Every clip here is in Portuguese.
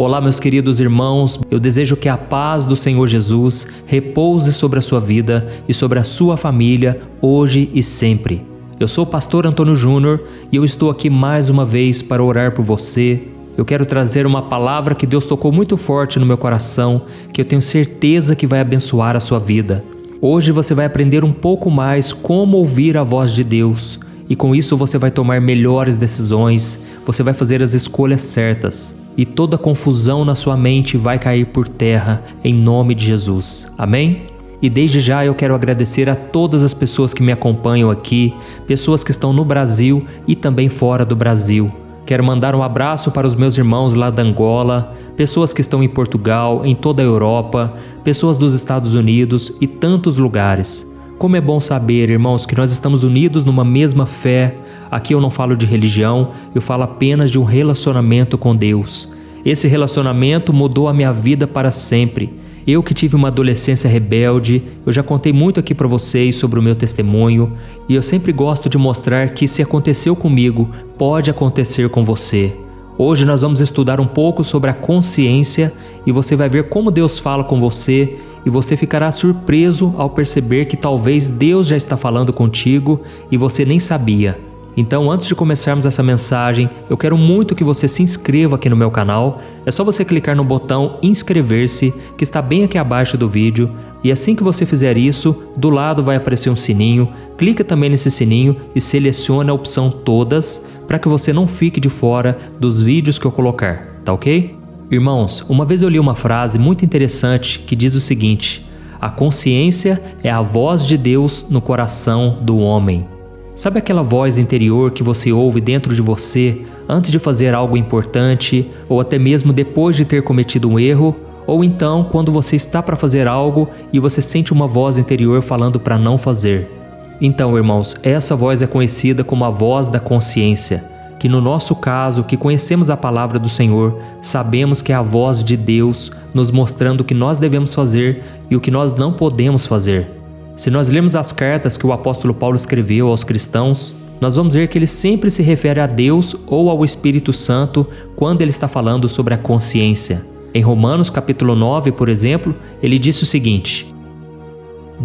Olá, meus queridos irmãos, eu desejo que a paz do Senhor Jesus repouse sobre a sua vida e sobre a sua família, hoje e sempre. Eu sou o pastor Antônio Júnior e eu estou aqui mais uma vez para orar por você. Eu quero trazer uma palavra que Deus tocou muito forte no meu coração, que eu tenho certeza que vai abençoar a sua vida. Hoje você vai aprender um pouco mais como ouvir a voz de Deus e com isso você vai tomar melhores decisões, você vai fazer as escolhas certas. E toda confusão na sua mente vai cair por terra, em nome de Jesus. Amém? E desde já eu quero agradecer a todas as pessoas que me acompanham aqui, pessoas que estão no Brasil e também fora do Brasil. Quero mandar um abraço para os meus irmãos lá da Angola, pessoas que estão em Portugal, em toda a Europa, pessoas dos Estados Unidos e tantos lugares. Como é bom saber, irmãos, que nós estamos unidos numa mesma fé. Aqui eu não falo de religião, eu falo apenas de um relacionamento com Deus. Esse relacionamento mudou a minha vida para sempre. Eu que tive uma adolescência rebelde, eu já contei muito aqui para vocês sobre o meu testemunho e eu sempre gosto de mostrar que se aconteceu comigo, pode acontecer com você. Hoje nós vamos estudar um pouco sobre a consciência e você vai ver como Deus fala com você e você ficará surpreso ao perceber que talvez Deus já está falando contigo e você nem sabia. Então, antes de começarmos essa mensagem, eu quero muito que você se inscreva aqui no meu canal. É só você clicar no botão inscrever-se, que está bem aqui abaixo do vídeo. E assim que você fizer isso, do lado vai aparecer um sininho. Clica também nesse sininho e selecione a opção todas, para que você não fique de fora dos vídeos que eu colocar, tá ok? Irmãos, uma vez eu li uma frase muito interessante que diz o seguinte: a consciência é a voz de Deus no coração do homem. Sabe aquela voz interior que você ouve dentro de você antes de fazer algo importante, ou até mesmo depois de ter cometido um erro, ou então quando você está para fazer algo e você sente uma voz interior falando para não fazer? Então, irmãos, essa voz é conhecida como a voz da consciência, que no nosso caso, que conhecemos a palavra do Senhor, sabemos que é a voz de Deus nos mostrando o que nós devemos fazer e o que nós não podemos fazer. Se nós lermos as cartas que o apóstolo Paulo escreveu aos cristãos, nós vamos ver que ele sempre se refere a Deus ou ao Espírito Santo quando ele está falando sobre a consciência. Em Romanos capítulo 9, por exemplo, ele disse o seguinte: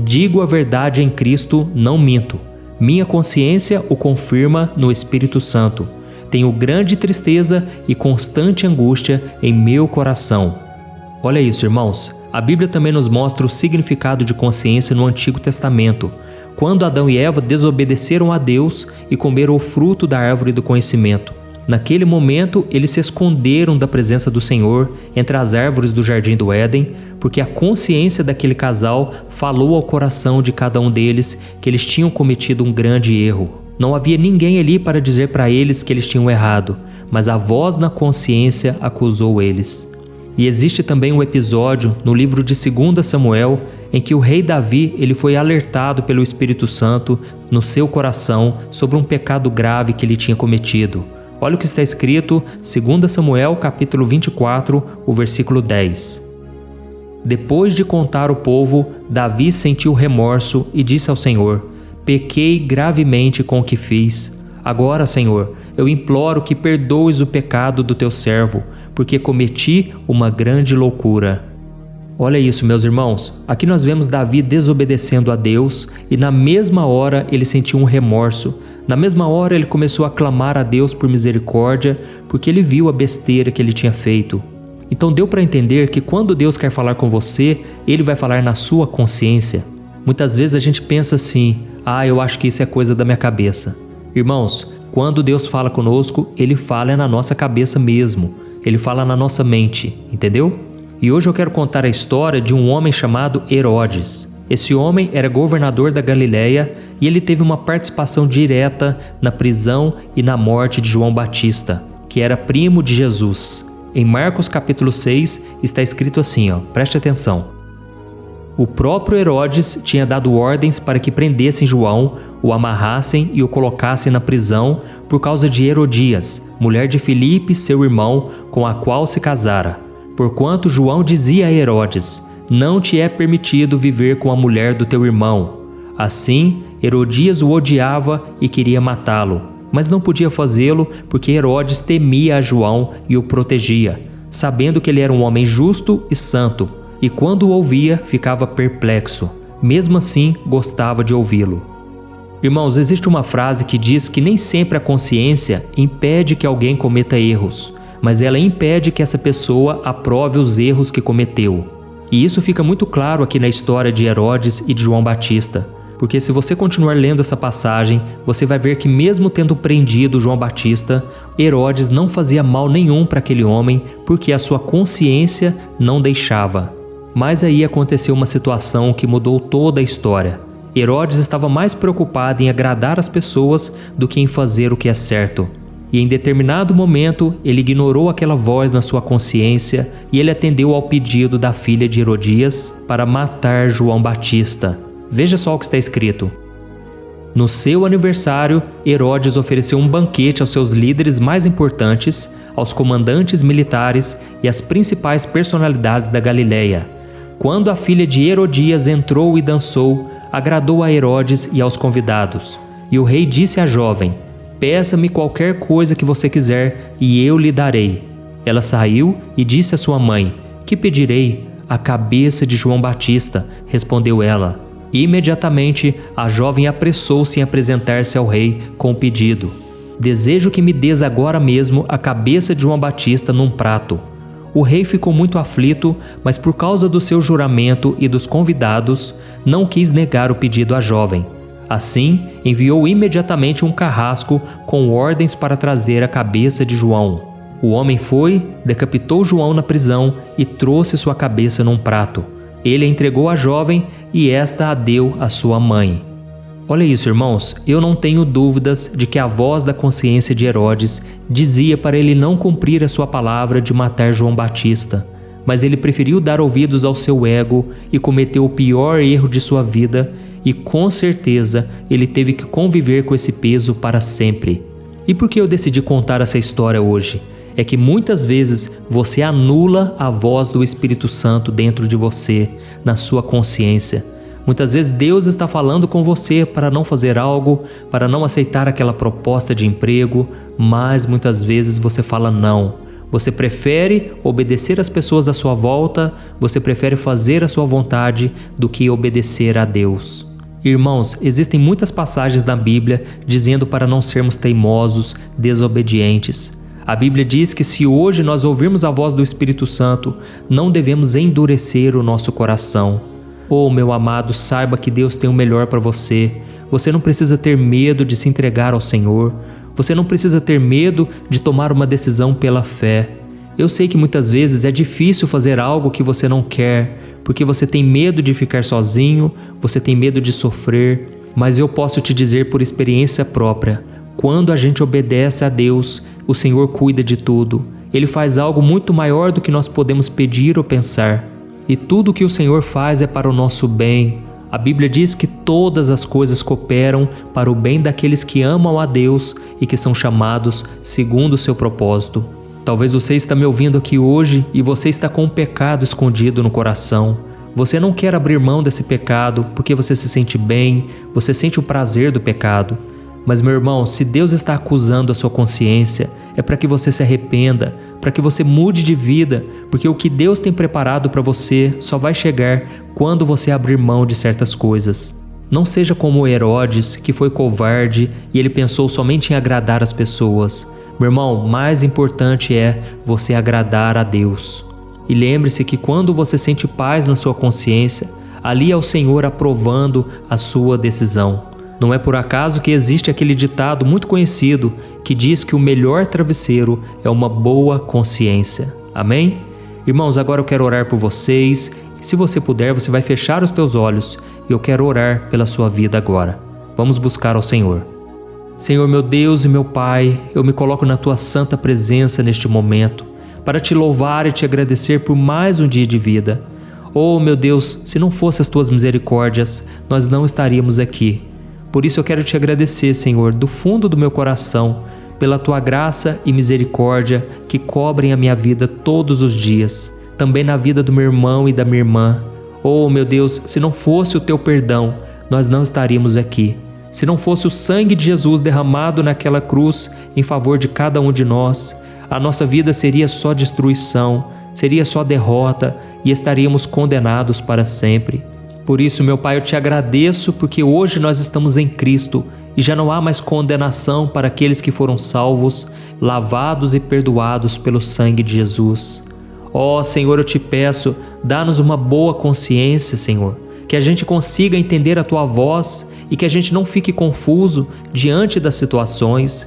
digo a verdade em Cristo, não minto. Minha consciência o confirma no Espírito Santo. Tenho grande tristeza e constante angústia em meu coração. Olha isso, irmãos. A Bíblia também nos mostra o significado de consciência no Antigo Testamento, quando Adão e Eva desobedeceram a Deus e comeram o fruto da árvore do conhecimento. Naquele momento, eles se esconderam da presença do Senhor entre as árvores do Jardim do Éden, porque a consciência daquele casal falou ao coração de cada um deles que eles tinham cometido um grande erro. Não havia ninguém ali para dizer para eles que eles tinham errado, mas a voz na consciência acusou eles. E existe também um episódio no livro de 2 Samuel em que o rei Davi ele foi alertado pelo Espírito Santo no seu coração sobre um pecado grave que ele tinha cometido. Olha o que está escrito, 2 Samuel capítulo 24, o versículo 10. Depois de contar o povo, Davi sentiu remorso e disse ao Senhor: pequei gravemente com o que fiz. Agora, Senhor, eu imploro que perdoes o pecado do teu servo, porque cometi uma grande loucura. Olha isso, meus irmãos. Aqui nós vemos Davi desobedecendo a Deus e na mesma hora ele sentiu um remorso. Na mesma hora ele começou a clamar a Deus por misericórdia, porque ele viu a besteira que ele tinha feito. Então deu para entender que quando Deus quer falar com você, Ele vai falar na sua consciência. Muitas vezes a gente pensa assim: eu acho que isso é coisa da minha cabeça. Irmãos, quando Deus fala conosco, Ele fala na nossa cabeça mesmo. Ele fala na nossa mente, entendeu? E hoje eu quero contar a história de um homem chamado Herodes. Esse homem era governador da Galileia e ele teve uma participação direta na prisão e na morte de João Batista, que era primo de Jesus. Em Marcos capítulo 6 está escrito assim, preste atenção. O próprio Herodes tinha dado ordens para que prendessem João, o amarrassem e o colocassem na prisão por causa de Herodias, mulher de Filipe, seu irmão, com a qual se casara. Porquanto João dizia a Herodes: não te é permitido viver com a mulher do teu irmão. Assim, Herodias o odiava e queria matá-lo, mas não podia fazê-lo porque Herodes temia a João e o protegia. sabendo que ele era um homem justo e santo, e quando o ouvia, ficava perplexo. Mesmo assim, gostava de ouvi-lo. Irmãos, existe uma frase que diz que nem sempre a consciência impede que alguém cometa erros, mas ela impede que essa pessoa aprove os erros que cometeu. E isso fica muito claro aqui na história de Herodes e de João Batista, porque se você continuar lendo essa passagem, você vai ver que mesmo tendo prendido João Batista, Herodes não fazia mal nenhum para aquele homem, porque a sua consciência não deixava. Mas aí aconteceu uma situação que mudou toda a história. Herodes estava mais preocupado em agradar as pessoas do que em fazer o que é certo. E em determinado momento, ele ignorou aquela voz na sua consciência e ele atendeu ao pedido da filha de Herodias para matar João Batista. Veja só o que está escrito. No seu aniversário, Herodes ofereceu um banquete aos seus líderes mais importantes, aos comandantes militares e às principais personalidades da Galileia. Quando a filha de Herodias entrou e dançou, agradou a Herodes e aos convidados. E o rei disse à jovem: "Peça-me qualquer coisa que você quiser e eu lhe darei." Ela saiu e disse à sua mãe: "Que pedirei?" "A cabeça de João Batista", respondeu ela. Imediatamente, a jovem apressou-se em apresentar-se ao rei com o pedido: "Desejo que me des agora mesmo a cabeça de João Batista num prato." O rei ficou muito aflito, mas por causa do seu juramento e dos convidados, não quis negar o pedido à jovem. Assim, enviou imediatamente um carrasco com ordens para trazer a cabeça de João. O homem foi, decapitou João na prisão e trouxe sua cabeça num prato. Ele a entregou à jovem e esta a deu à sua mãe. Olha isso, irmãos, eu não tenho dúvidas de que a voz da consciência de Herodes dizia para ele não cumprir a sua palavra de matar João Batista, mas ele preferiu dar ouvidos ao seu ego e cometeu o pior erro de sua vida e com certeza ele teve que conviver com esse peso para sempre. E por que eu decidi contar essa história hoje? É que muitas vezes você anula a voz do Espírito Santo dentro de você, na sua consciência. Muitas vezes Deus está falando com você para não fazer algo, para não aceitar aquela proposta de emprego, mas muitas vezes você fala não. Você prefere obedecer às pessoas à sua volta, você prefere fazer a sua vontade do que obedecer a Deus. Irmãos, existem muitas passagens na Bíblia dizendo para não sermos teimosos, desobedientes. A Bíblia diz que se hoje nós ouvirmos a voz do Espírito Santo, não devemos endurecer o nosso coração. Oh, meu amado, saiba que Deus tem o melhor para você. Você não precisa ter medo de se entregar ao Senhor. Você não precisa ter medo de tomar uma decisão pela fé. Eu sei que muitas vezes é difícil fazer algo que você não quer, porque você tem medo de ficar sozinho, você tem medo de sofrer, mas eu posso te dizer por experiência própria, quando a gente obedece a Deus, o Senhor cuida de tudo. Ele faz algo muito maior do que nós podemos pedir ou pensar. E tudo que o Senhor faz é para o nosso bem. A Bíblia diz que todas as coisas cooperam para o bem daqueles que amam a Deus e que são chamados segundo o seu propósito. Talvez você está me ouvindo aqui hoje e você está com um pecado escondido no coração. Você não quer abrir mão desse pecado porque você se sente bem, você sente o prazer do pecado. Mas, meu irmão, se Deus está acusando a sua consciência, é para que você se arrependa, para que você mude de vida, porque o que Deus tem preparado para você só vai chegar quando você abrir mão de certas coisas. Não seja como Herodes, que foi covarde e ele pensou somente em agradar as pessoas. Meu irmão, mais importante é você agradar a Deus. E lembre-se que quando você sente paz na sua consciência, ali é o Senhor aprovando a sua decisão. Não é por acaso que existe aquele ditado muito conhecido que diz que o melhor travesseiro é uma boa consciência. Amém? Irmãos, agora eu quero orar por vocês. Se você puder, você vai fechar os teus olhos e eu quero orar pela sua vida agora. Vamos buscar ao Senhor. Senhor, meu Deus e meu Pai, eu me coloco na tua santa presença neste momento para te louvar e te agradecer por mais um dia de vida. Oh, meu Deus, se não fossem as tuas misericórdias, nós não estaríamos aqui. Por isso eu quero te agradecer, Senhor, do fundo do meu coração, pela tua graça e misericórdia que cobrem a minha vida todos os dias, também na vida do meu irmão e da minha irmã. Oh, meu Deus, se não fosse o teu perdão, nós não estaríamos aqui. Se não fosse o sangue de Jesus derramado naquela cruz em favor de cada um de nós, a nossa vida seria só destruição, seria só derrota e estaríamos condenados para sempre. Por isso, meu Pai, eu te agradeço porque hoje nós estamos em Cristo e já não há mais condenação para aqueles que foram salvos, lavados e perdoados pelo sangue de Jesus. Ó Senhor, eu te peço, dá-nos uma boa consciência, Senhor, que a gente consiga entender a Tua voz e que a gente não fique confuso diante das situações.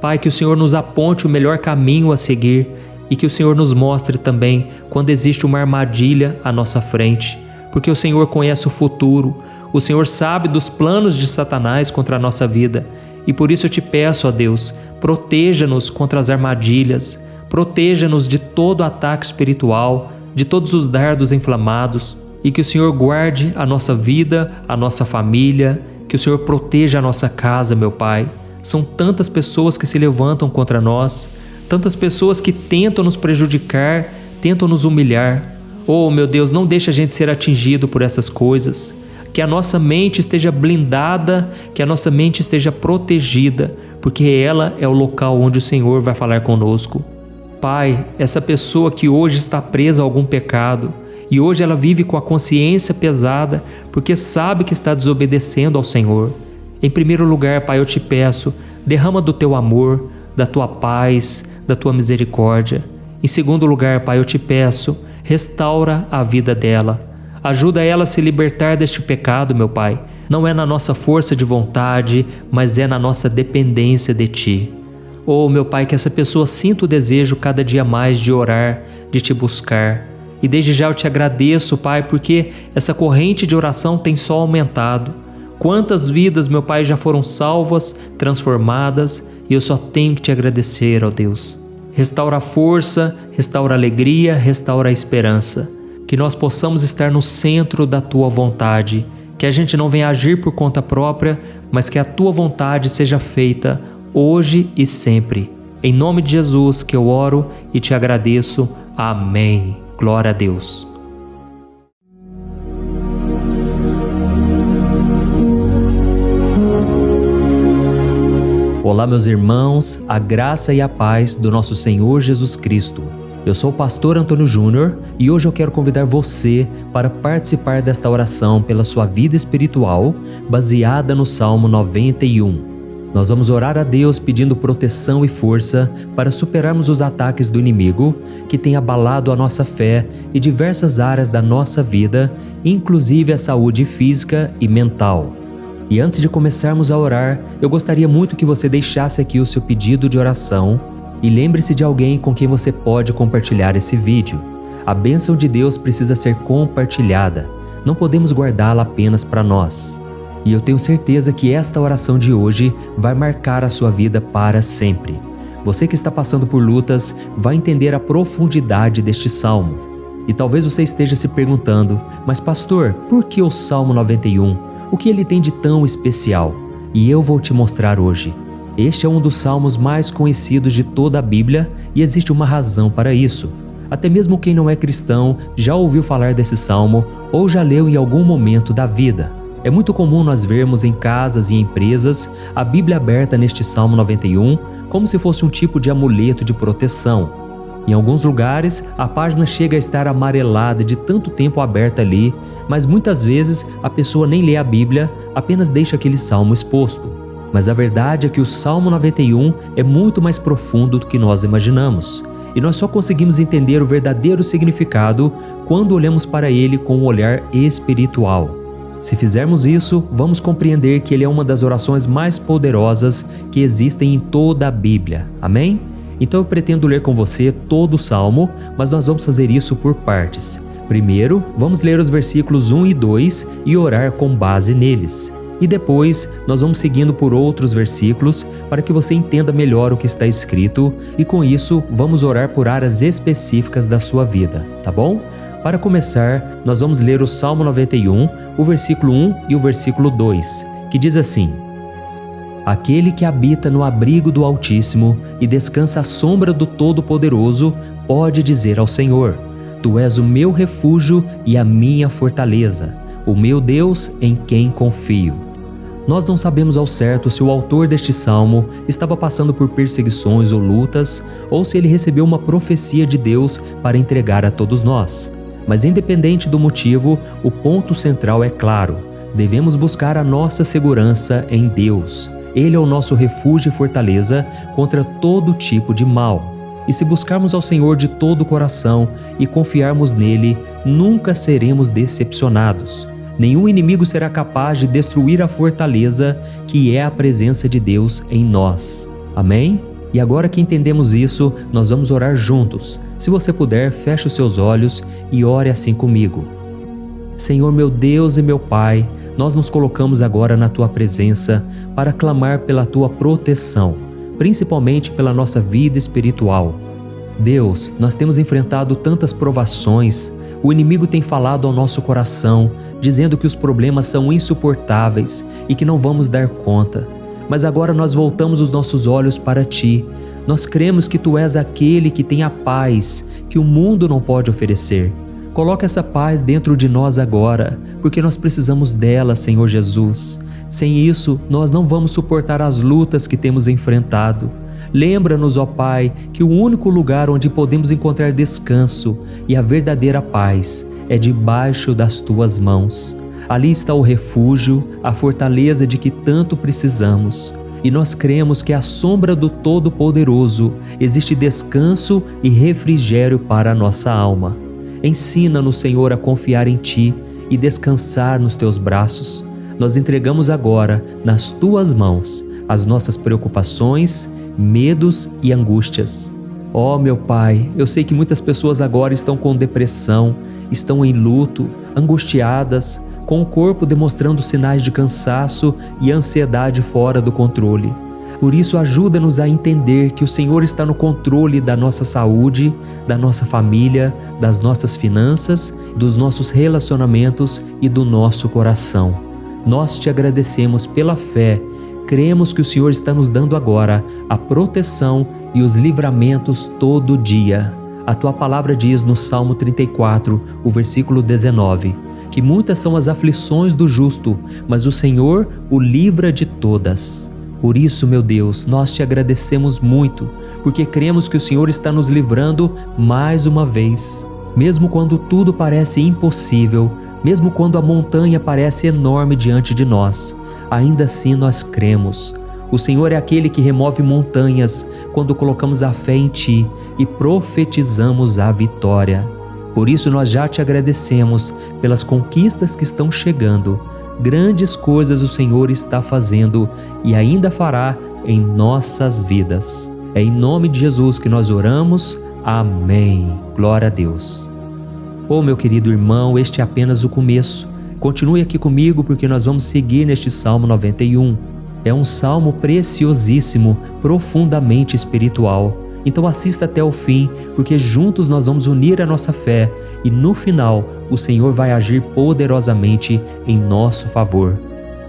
Pai, que o Senhor nos aponte o melhor caminho a seguir e que o Senhor nos mostre também quando existe uma armadilha à nossa frente, porque o Senhor conhece o futuro, o Senhor sabe dos planos de Satanás contra a nossa vida e por isso eu te peço, ó Deus, proteja-nos contra as armadilhas, proteja-nos de todo ataque espiritual, de todos os dardos inflamados e que o Senhor guarde a nossa vida, a nossa família, que o Senhor proteja a nossa casa, meu Pai. São tantas pessoas que se levantam contra nós, tantas pessoas que tentam nos prejudicar, tentam nos humilhar. Oh, meu Deus, não deixa a gente ser atingido por essas coisas. Que a nossa mente esteja blindada, que a nossa mente esteja protegida, porque ela é o local onde o Senhor vai falar conosco. Pai, essa pessoa que hoje está presa a algum pecado e hoje ela vive com a consciência pesada porque sabe que está desobedecendo ao Senhor. Em primeiro lugar, Pai, eu te peço, derrama do teu amor, da tua paz, da tua misericórdia. Em segundo lugar, Pai, eu te peço, restaura a vida dela. Ajuda ela a se libertar deste pecado, meu Pai. Não é na nossa força de vontade, mas é na nossa dependência de Ti. Oh, meu Pai, que essa pessoa sinta o desejo cada dia mais de orar, de Te buscar. E desde já eu te agradeço, Pai, porque essa corrente de oração tem só aumentado. Quantas vidas, meu Pai, já foram salvas, transformadas, e eu só tenho que te agradecer, ó Deus. Restaura a força, restaura a alegria, restaura a esperança. Que nós possamos estar no centro da Tua vontade, que a gente não venha agir por conta própria, mas que a Tua vontade seja feita hoje e sempre. Em nome de Jesus que eu oro e te agradeço. Amém. Glória a Deus. Olá, meus irmãos, a graça e a paz do nosso Senhor Jesus Cristo. Eu sou o pastor Antônio Júnior e hoje eu quero convidar você para participar desta oração pela sua vida espiritual, baseada no Salmo 91. Nós vamos orar a Deus pedindo proteção e força para superarmos os ataques do inimigo que tem abalado a nossa fé e diversas áreas da nossa vida, inclusive a saúde física e mental. E antes de começarmos a orar, eu gostaria muito que você deixasse aqui o seu pedido de oração e lembre-se de alguém com quem você pode compartilhar esse vídeo. A bênção de Deus precisa ser compartilhada, não podemos guardá-la apenas para nós. E eu tenho certeza que esta oração de hoje vai marcar a sua vida para sempre. Você que está passando por lutas vai entender a profundidade deste salmo. E talvez você esteja se perguntando, mas pastor, por que o Salmo 91? O que ele tem de tão especial? E eu vou te mostrar hoje. Este é um dos salmos mais conhecidos de toda a Bíblia e existe uma razão para isso. Até mesmo quem não é cristão já ouviu falar desse salmo ou já leu em algum momento da vida. É muito comum nós vermos em casas e empresas a Bíblia aberta neste Salmo 91 como se fosse um tipo de amuleto de proteção. Em alguns lugares, a página chega a estar amarelada de tanto tempo aberta ali, mas muitas vezes a pessoa nem lê a Bíblia, apenas deixa aquele salmo exposto. Mas a verdade é que o Salmo 91 é muito mais profundo do que nós imaginamos. E nós só conseguimos entender o verdadeiro significado quando olhamos para ele com um olhar espiritual. Se fizermos isso, vamos compreender que ele é uma das orações mais poderosas que existem em toda a Bíblia. Amém? Então eu pretendo ler com você todo o Salmo, mas nós vamos fazer isso por partes. Primeiro, vamos ler os versículos 1 e 2 e orar com base neles. E depois, nós vamos seguindo por outros versículos para que você entenda melhor o que está escrito e com isso, vamos orar por áreas específicas da sua vida, tá bom? Para começar, nós vamos ler o Salmo 91, o versículo 1 e o versículo 2, que diz assim: Aquele que habita no abrigo do Altíssimo e descansa à sombra do Todo-Poderoso pode dizer ao Senhor: Tu és o meu refúgio e a minha fortaleza, o meu Deus em quem confio. Nós não sabemos ao certo se o autor deste salmo estava passando por perseguições ou lutas, ou se ele recebeu uma profecia de Deus para entregar a todos nós. Mas independente do motivo, o ponto central é claro: devemos buscar a nossa segurança em Deus. Ele é o nosso refúgio e fortaleza contra todo tipo de mal. E se buscarmos ao Senhor de todo o coração e confiarmos nele, nunca seremos decepcionados. Nenhum inimigo será capaz de destruir a fortaleza que é a presença de Deus em nós. Amém? E agora que entendemos isso, nós vamos orar juntos. Se você puder, feche os seus olhos e ore assim comigo. Senhor meu Deus e meu Pai, nós nos colocamos agora na Tua presença para clamar pela Tua proteção, principalmente pela nossa vida espiritual. Deus, nós temos enfrentado tantas provações, o inimigo tem falado ao nosso coração, dizendo que os problemas são insuportáveis e que não vamos dar conta. Mas agora nós voltamos os nossos olhos para Ti. Nós cremos que Tu és aquele que tem a paz que o mundo não pode oferecer. Coloca essa paz dentro de nós agora, porque nós precisamos dela, Senhor Jesus. Sem isso, nós não vamos suportar as lutas que temos enfrentado. Lembra-nos, ó Pai, que o único lugar onde podemos encontrar descanso e a verdadeira paz é debaixo das Tuas mãos. Ali está o refúgio, a fortaleza de que tanto precisamos. E nós cremos que à sombra do Todo-Poderoso existe descanso e refrigério para a nossa alma. Ensina-nos, Senhor, a confiar em Ti e descansar nos Teus braços. Nós entregamos agora, nas Tuas mãos, as nossas preocupações, medos e angústias. Ó meu Pai, eu sei que muitas pessoas agora estão com depressão, estão em luto, angustiadas, com o corpo demonstrando sinais de cansaço e ansiedade fora do controle. Por isso, ajuda-nos a entender que o Senhor está no controle da nossa saúde, da nossa família, das nossas finanças, dos nossos relacionamentos e do nosso coração. Nós Te agradecemos pela fé. Cremos que o Senhor está nos dando agora a proteção e os livramentos todo dia. A Tua palavra diz no Salmo 34, o versículo 19, que muitas são as aflições do justo, mas o Senhor o livra de todas. Por isso, meu Deus, nós Te agradecemos muito, porque cremos que o Senhor está nos livrando mais uma vez. Mesmo quando tudo parece impossível, mesmo quando a montanha parece enorme diante de nós, ainda assim nós cremos. O Senhor é aquele que remove montanhas quando colocamos a fé em Ti e profetizamos a vitória. Por isso nós já Te agradecemos pelas conquistas que estão chegando. Grandes coisas o Senhor está fazendo e ainda fará em nossas vidas. É em nome de Jesus que nós oramos. Amém. Glória a Deus. Oh, meu querido irmão, este é apenas o começo. Continue aqui comigo porque nós vamos seguir neste Salmo 91. É um salmo preciosíssimo, profundamente espiritual. Então assista até o fim, porque juntos nós vamos unir a nossa fé e no final o Senhor vai agir poderosamente em nosso favor.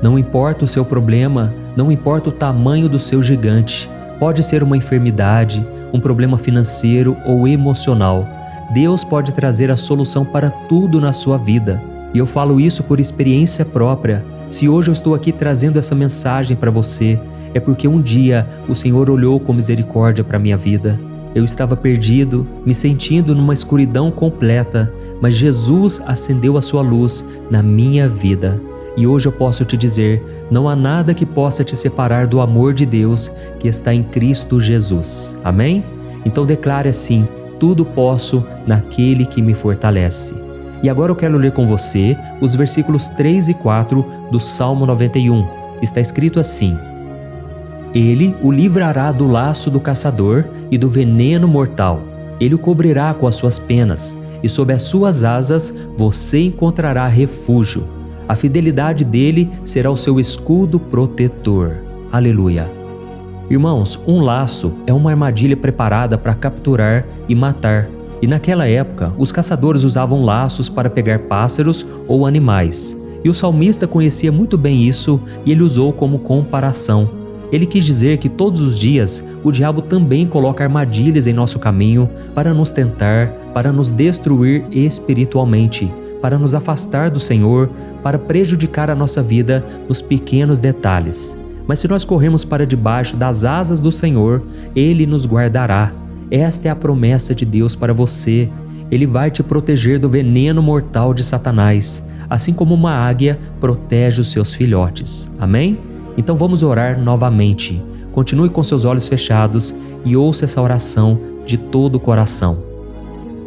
Não importa o seu problema, não importa o tamanho do seu gigante, pode ser uma enfermidade, um problema financeiro ou emocional. Deus pode trazer a solução para tudo na sua vida. E eu falo isso por experiência própria. Se hoje eu estou aqui trazendo essa mensagem para você, é porque um dia o Senhor olhou com misericórdia para a minha vida. Eu estava perdido, me sentindo numa escuridão completa, mas Jesus acendeu a sua luz na minha vida. E hoje eu posso te dizer, não há nada que possa te separar do amor de Deus que está em Cristo Jesus. Amém? Então declare assim: tudo posso naquele que me fortalece. E agora eu quero ler com você os versículos 3 e 4 do Salmo 91. Está escrito assim: Ele o livrará do laço do caçador e do veneno mortal. Ele o cobrirá com as suas penas, e sob as suas asas você encontrará refúgio. A fidelidade dele será o seu escudo protetor. Aleluia. Irmãos, um laço é uma armadilha preparada para capturar e matar. E naquela época, os caçadores usavam laços para pegar pássaros ou animais. E o salmista conhecia muito bem isso e ele usou como comparação. Ele quis dizer que todos os dias o diabo também coloca armadilhas em nosso caminho para nos tentar, para nos destruir espiritualmente, para nos afastar do Senhor, para prejudicar a nossa vida nos pequenos detalhes. Mas se nós corrermos para debaixo das asas do Senhor, Ele nos guardará. Esta é a promessa de Deus para você. Ele vai te proteger do veneno mortal de Satanás, assim como uma águia protege os seus filhotes. Amém? Então vamos orar novamente. Continue com seus olhos fechados e ouça essa oração de todo o coração.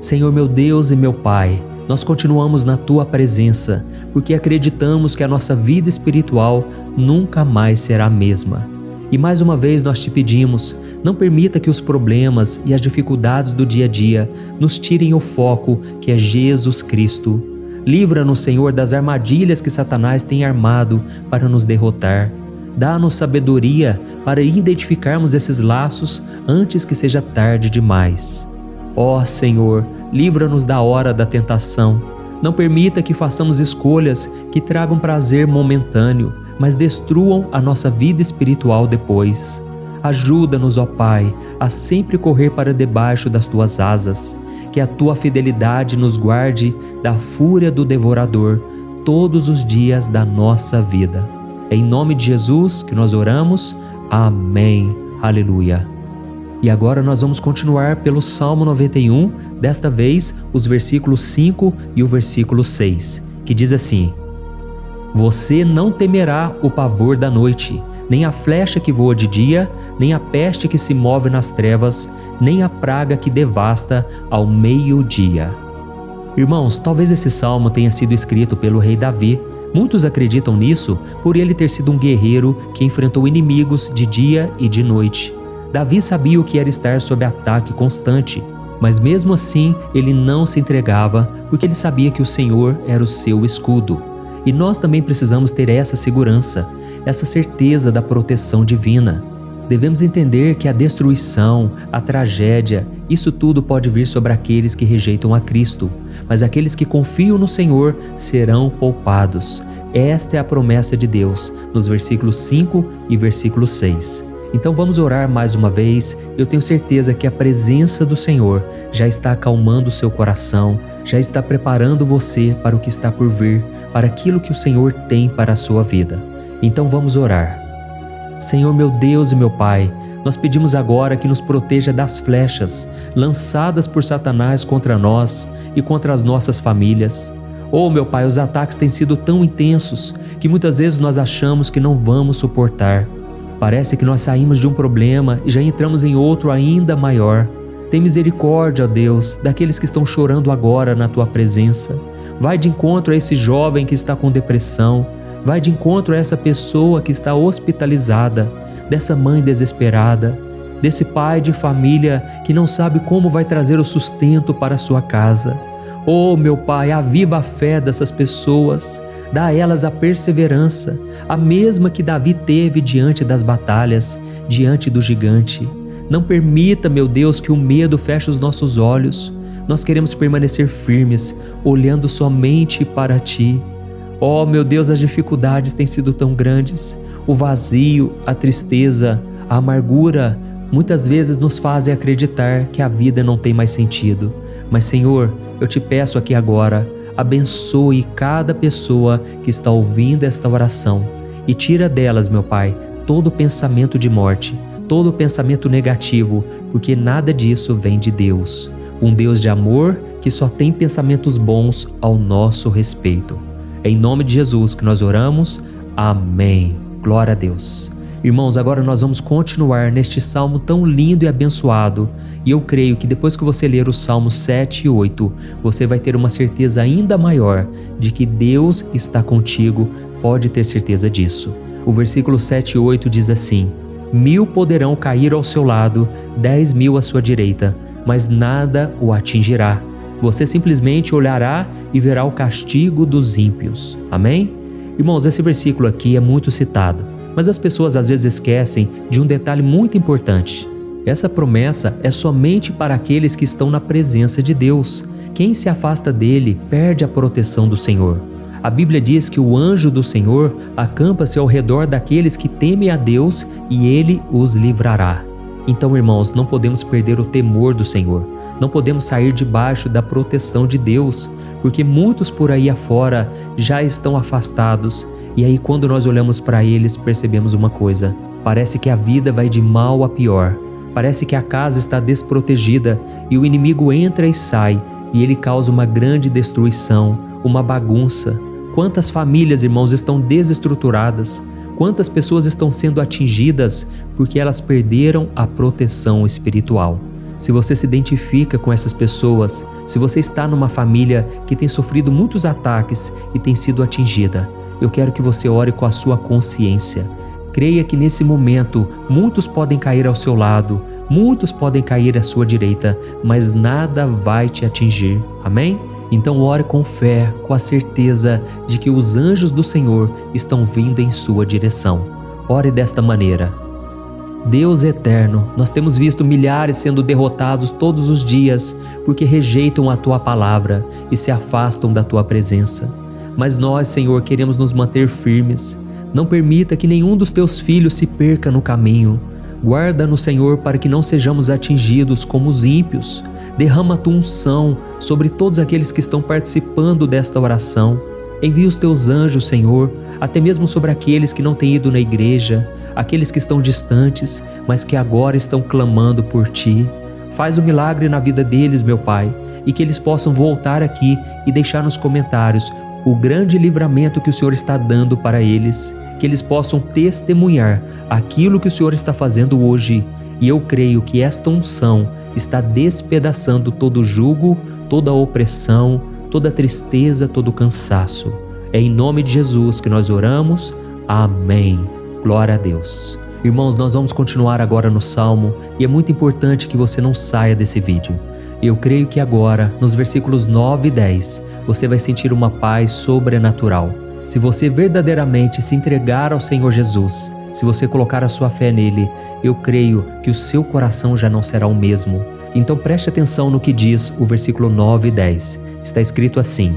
Senhor meu Deus e meu Pai, nós continuamos na Tua presença, porque acreditamos que a nossa vida espiritual nunca mais será a mesma. E mais uma vez nós te pedimos, não permita que os problemas e as dificuldades do dia a dia nos tirem o foco que é Jesus Cristo. Livra-nos, Senhor, das armadilhas que Satanás tem armado para nos derrotar. Dá-nos sabedoria para identificarmos esses laços antes que seja tarde demais. Ó Senhor, livra-nos da hora da tentação. Não permita que façamos escolhas que tragam prazer momentâneo, mas destruam a nossa vida espiritual depois. Ajuda-nos, ó Pai, a sempre correr para debaixo das Tuas asas. Que a Tua fidelidade nos guarde da fúria do devorador todos os dias da nossa vida. É em nome de Jesus que nós oramos. Amém. Aleluia. E agora nós vamos continuar pelo Salmo 91, desta vez os versículos 5 e o versículo 6, que diz assim: Você não temerá o pavor da noite, nem a flecha que voa de dia, nem a peste que se move nas trevas, nem a praga que devasta ao meio-dia. Irmãos, talvez esse salmo tenha sido escrito pelo rei Davi. Muitos acreditam nisso por ele ter sido um guerreiro que enfrentou inimigos de dia e de noite. Davi sabia o que era estar sob ataque constante, mas mesmo assim ele não se entregava porque ele sabia que o Senhor era o seu escudo. E nós também precisamos ter essa segurança, essa certeza da proteção divina. Devemos entender que a destruição, a tragédia, isso tudo pode vir sobre aqueles que rejeitam a Cristo, mas aqueles que confiam no Senhor serão poupados. Esta é a promessa de Deus, nos versículos 5 e versículo 6. Então vamos orar mais uma vez. Eu tenho certeza que a presença do Senhor já está acalmando o seu coração, já está preparando você para o que está por vir, para aquilo que o Senhor tem para a sua vida. Então vamos orar. Senhor meu Deus e meu Pai, nós pedimos agora que nos proteja das flechas lançadas por Satanás contra nós e contra as nossas famílias. Oh meu Pai, os ataques têm sido tão intensos que muitas vezes nós achamos que não vamos suportar. Parece que nós saímos de um problema e já entramos em outro ainda maior. Tem misericórdia, ó Deus, daqueles que estão chorando agora na Tua presença. Vai de encontro a esse jovem que está com depressão. Vai de encontro a essa pessoa que está hospitalizada, dessa mãe desesperada, desse pai de família que não sabe como vai trazer o sustento para a sua casa. Oh, meu Pai, aviva a fé dessas pessoas. Dá a elas a perseverança, a mesma que Davi teve diante das batalhas, diante do gigante. Não permita, meu Deus, que o medo feche os nossos olhos. Nós queremos permanecer firmes, olhando somente para Ti. Oh, meu Deus, as dificuldades têm sido tão grandes. O vazio, a tristeza, a amargura, muitas vezes nos fazem acreditar que a vida não tem mais sentido. Mas, Senhor, eu te peço aqui agora, abençoe cada pessoa que está ouvindo esta oração e tira delas, meu Pai, todo pensamento de morte, todo pensamento negativo, porque nada disso vem de Deus. Um Deus de amor que só tem pensamentos bons ao nosso respeito. É em nome de Jesus que nós oramos. Amém. Glória a Deus. Irmãos, agora nós vamos continuar neste salmo tão lindo e abençoado. E eu creio que depois que você ler os salmos 7 e 8, você vai ter uma certeza ainda maior de que Deus está contigo, pode ter certeza disso. O versículo 7 e 8 diz assim: 1000 poderão cair ao seu lado, 10.000 à sua direita, mas nada o atingirá. Você simplesmente olhará e verá o castigo dos ímpios. Amém? Irmãos, esse versículo aqui é muito citado, mas as pessoas às vezes esquecem de um detalhe muito importante. Essa promessa é somente para aqueles que estão na presença de Deus. Quem se afasta dele perde a proteção do Senhor. A Bíblia diz que o anjo do Senhor acampa-se ao redor daqueles que temem a Deus e ele os livrará. Então, irmãos, não podemos perder o temor do Senhor. Não podemos sair debaixo da proteção de Deus, porque muitos por aí afora já estão afastados. E aí, quando nós olhamos para eles, percebemos uma coisa: parece que a vida vai de mal a pior. Parece que a casa está desprotegida e o inimigo entra e sai, e ele causa uma grande destruição, uma bagunça. Quantas famílias, irmãos, estão desestruturadas? Quantas pessoas estão sendo atingidas porque elas perderam a proteção espiritual? Se você se identifica com essas pessoas, se você está numa família que tem sofrido muitos ataques e tem sido atingida, eu quero que você ore com a sua consciência. Creia que nesse momento muitos podem cair ao seu lado, muitos podem cair à sua direita, mas nada vai te atingir. Amém? Então ore com fé, com a certeza de que os anjos do Senhor estão vindo em sua direção. Ore desta maneira: Deus eterno, nós temos visto milhares sendo derrotados todos os dias porque rejeitam a Tua palavra e se afastam da Tua presença. Mas nós, Senhor, queremos nos manter firmes. Não permita que nenhum dos Teus filhos se perca no caminho. Guarda-nos, Senhor, para que não sejamos atingidos como os ímpios. Derrama a Tua unção sobre todos aqueles que estão participando desta oração. Envia os Teus anjos, Senhor, até mesmo sobre aqueles que não têm ido na igreja, aqueles que estão distantes, mas que agora estão clamando por Ti. Faz um milagre na vida deles, meu Pai, e que eles possam voltar aqui e deixar nos comentários o grande livramento que o Senhor está dando para eles, que eles possam testemunhar aquilo que o Senhor está fazendo hoje. E eu creio que esta unção está despedaçando todo o jugo, toda a opressão, toda a tristeza, todo o cansaço. É em nome de Jesus que nós oramos. Amém. Glória a Deus. Irmãos, nós vamos continuar agora no Salmo e é muito importante que você não saia desse vídeo. Eu creio que agora, nos versículos 9 e 10, você vai sentir uma paz sobrenatural. Se você verdadeiramente se entregar ao Senhor Jesus, se você colocar a sua fé nele, eu creio que o seu coração já não será o mesmo. Então preste atenção no que diz o versículo 9 e 10. Está escrito assim: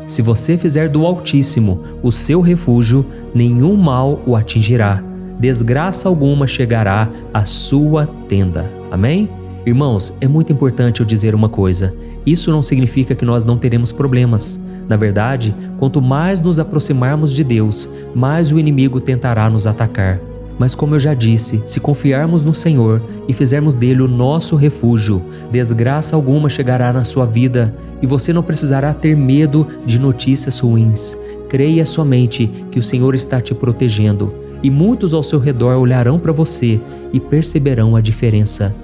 Se você fizer do Altíssimo o seu refúgio, nenhum mal o atingirá, desgraça alguma chegará à sua tenda. Amém? Irmãos, é muito importante eu dizer uma coisa: isso não significa que nós não teremos problemas. Na verdade, quanto mais nos aproximarmos de Deus, mais o inimigo tentará nos atacar. Mas como eu já disse, se confiarmos no Senhor e fizermos dele o nosso refúgio, desgraça alguma chegará na sua vida e você não precisará ter medo de notícias ruins. Creia somente que o Senhor está te protegendo e muitos ao seu redor olharão para você e perceberão a diferença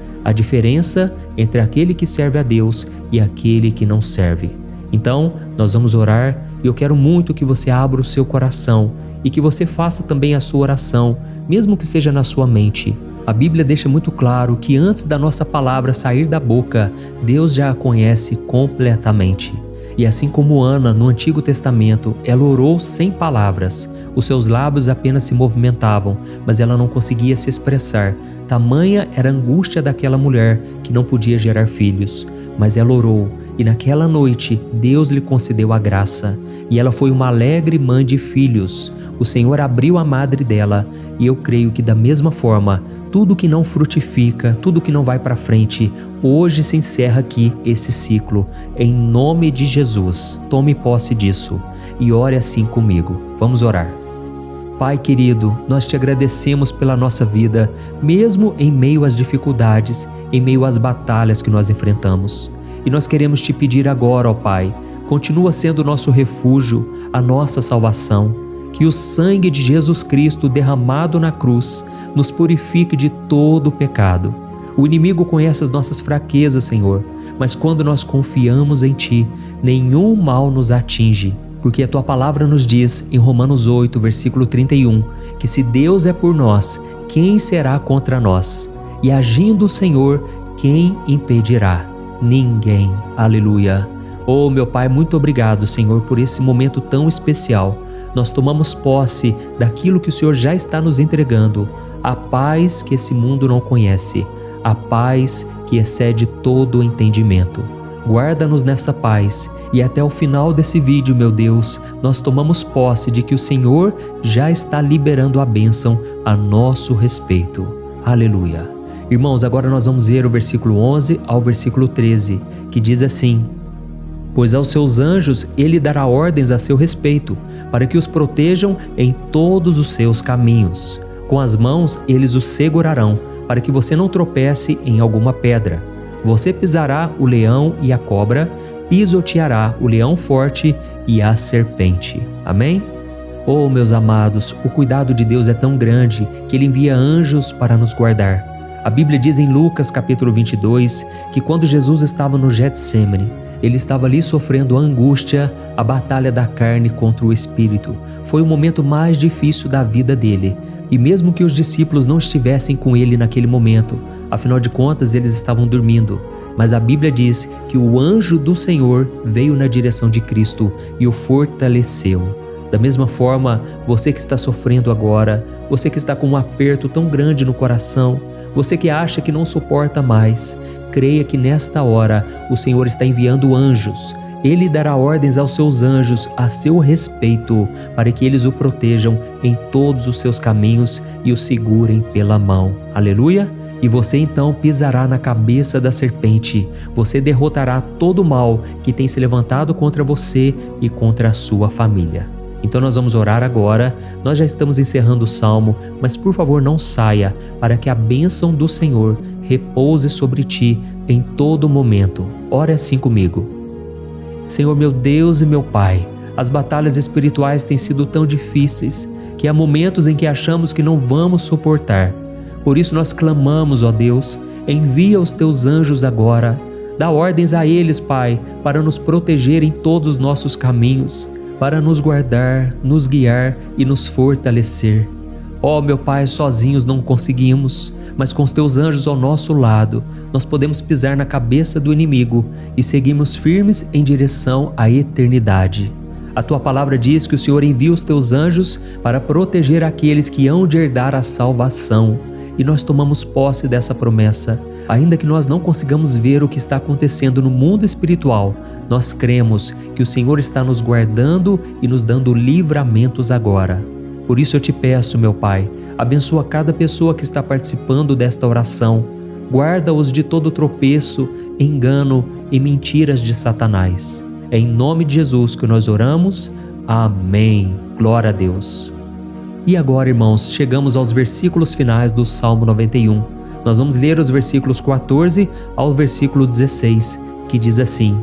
entre aquele que serve a Deus e aquele que não serve. Então, nós vamos orar e eu quero muito que você abra o seu coração e que você faça também a sua oração, mesmo que seja na sua mente. A Bíblia deixa muito claro que antes da nossa palavra sair da boca, Deus já a conhece completamente. E assim como Ana, no Antigo Testamento, ela orou sem palavras. Os seus lábios apenas se movimentavam, mas ela não conseguia se expressar. Tamanha era a angústia daquela mulher que não podia gerar filhos. Mas ela orou, e naquela noite Deus lhe concedeu a graça. E ela foi uma alegre mãe de filhos. O Senhor abriu a madre dela, e eu creio que da mesma forma, tudo que não frutifica, tudo que não vai para frente, hoje se encerra aqui esse ciclo. Em nome de Jesus, tome posse disso e ore assim comigo. Vamos orar. Pai querido, nós te agradecemos pela nossa vida, mesmo em meio às dificuldades, em meio às batalhas que nós enfrentamos. E nós queremos te pedir agora, ó Pai, continua sendo o nosso refúgio, a nossa salvação. Que o sangue de Jesus Cristo derramado na cruz nos purifique de todo o pecado. O inimigo conhece as nossas fraquezas, Senhor, mas quando nós confiamos em Ti, nenhum mal nos atinge. Porque a Tua palavra nos diz, em Romanos 8, versículo 31, que se Deus é por nós, quem será contra nós? E agindo o Senhor, quem impedirá? Ninguém. Aleluia. Oh, meu Pai, muito obrigado, Senhor, por esse momento tão especial. Nós tomamos posse daquilo que o Senhor já está nos entregando, a paz que esse mundo não conhece, a paz que excede todo o entendimento. Guarda-nos nessa paz e até o final desse vídeo, meu Deus, nós tomamos posse de que o Senhor já está liberando a bênção a nosso respeito. Aleluia. Irmãos, agora nós vamos ver o versículo 11 ao versículo 13, que diz assim: Pois aos seus anjos ele dará ordens a seu respeito, para que os protejam em todos os seus caminhos. Com as mãos eles os segurarão, para que você não tropece em alguma pedra. Você pisará o leão e a cobra, pisoteará o leão forte e a serpente. Amém? Oh, meus amados, o cuidado de Deus é tão grande que Ele envia anjos para nos guardar. A Bíblia diz em Lucas capítulo 22 que quando Jesus estava no Getsêmani, Ele estava ali sofrendo a angústia, a batalha da carne contra o Espírito. Foi o momento mais difícil da vida dele. E mesmo que os discípulos não estivessem com ele naquele momento, afinal de contas eles estavam dormindo, mas a Bíblia diz que o anjo do Senhor veio na direção de Cristo e o fortaleceu. Da mesma forma, você que está sofrendo agora, você que está com um aperto tão grande no coração, você que acha que não suporta mais, creia que nesta hora o Senhor está enviando anjos. Ele dará ordens aos seus anjos a seu respeito, para que eles o protejam em todos os seus caminhos e o segurem pela mão. Aleluia! E você então pisará na cabeça da serpente. Você derrotará todo o mal que tem se levantado contra você e contra a sua família. Então nós vamos orar agora. Nós já estamos encerrando o salmo, mas por favor não saia, para que a bênção do Senhor repouse sobre ti em todo momento. Ore assim comigo. Senhor meu Deus e meu Pai, as batalhas espirituais têm sido tão difíceis que há momentos em que achamos que não vamos suportar. Por isso nós clamamos, ó Deus, envia os teus anjos agora. Dá ordens a eles, Pai, para nos proteger em todos os nossos caminhos, para nos guardar, nos guiar e nos fortalecer. Ó meu Pai, sozinhos não conseguimos, mas com os teus anjos ao nosso lado, nós podemos pisar na cabeça do inimigo e seguirmos firmes em direção à eternidade. A tua palavra diz que o Senhor envia os teus anjos para proteger aqueles que hão de herdar a salvação. E nós tomamos posse dessa promessa. Ainda que nós não consigamos ver o que está acontecendo no mundo espiritual, nós cremos que o Senhor está nos guardando e nos dando livramentos agora. Por isso eu te peço, meu Pai, abençoa cada pessoa que está participando desta oração. Guarda-os de todo tropeço, engano e mentiras de Satanás. É em nome de Jesus que nós oramos. Amém. Glória a Deus. E agora, irmãos, chegamos aos versículos finais do Salmo 91. Nós vamos ler os versículos 14 ao versículo 16, que diz assim: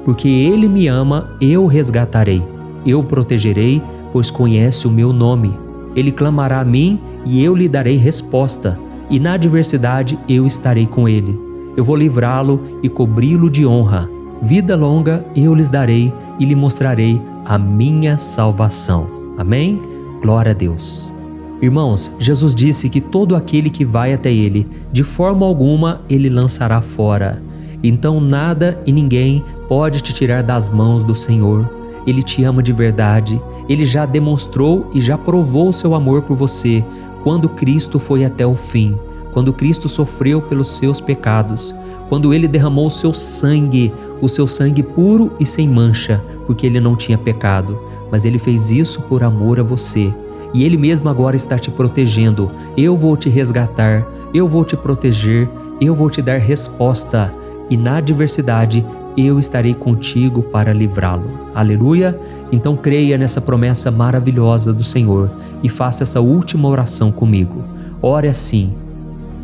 Porque Ele me ama, eu o resgatarei, eu o protegerei, pois conhece o meu nome. Ele clamará a mim e eu lhe darei resposta, e na adversidade eu estarei com ele. Eu vou livrá-lo e cobri-lo de honra. Vida longa eu lhes darei e lhe mostrarei a minha salvação. Amém? Glória a Deus. Irmãos, Jesus disse que todo aquele que vai até ele, de forma alguma ele lançará fora. Então nada e ninguém pode te tirar das mãos do Senhor. Ele te ama de verdade. Ele já demonstrou e já provou o seu amor por você quando Cristo foi até o fim, quando Cristo sofreu pelos seus pecados, quando Ele derramou o seu sangue puro e sem mancha, porque Ele não tinha pecado, mas Ele fez isso por amor a você. E Ele mesmo agora está te protegendo. Eu vou te resgatar, eu vou te proteger, eu vou te dar resposta, e na adversidade eu estarei contigo para livrá-lo. Aleluia! Então creia nessa promessa maravilhosa do Senhor e faça essa última oração comigo. Ore assim: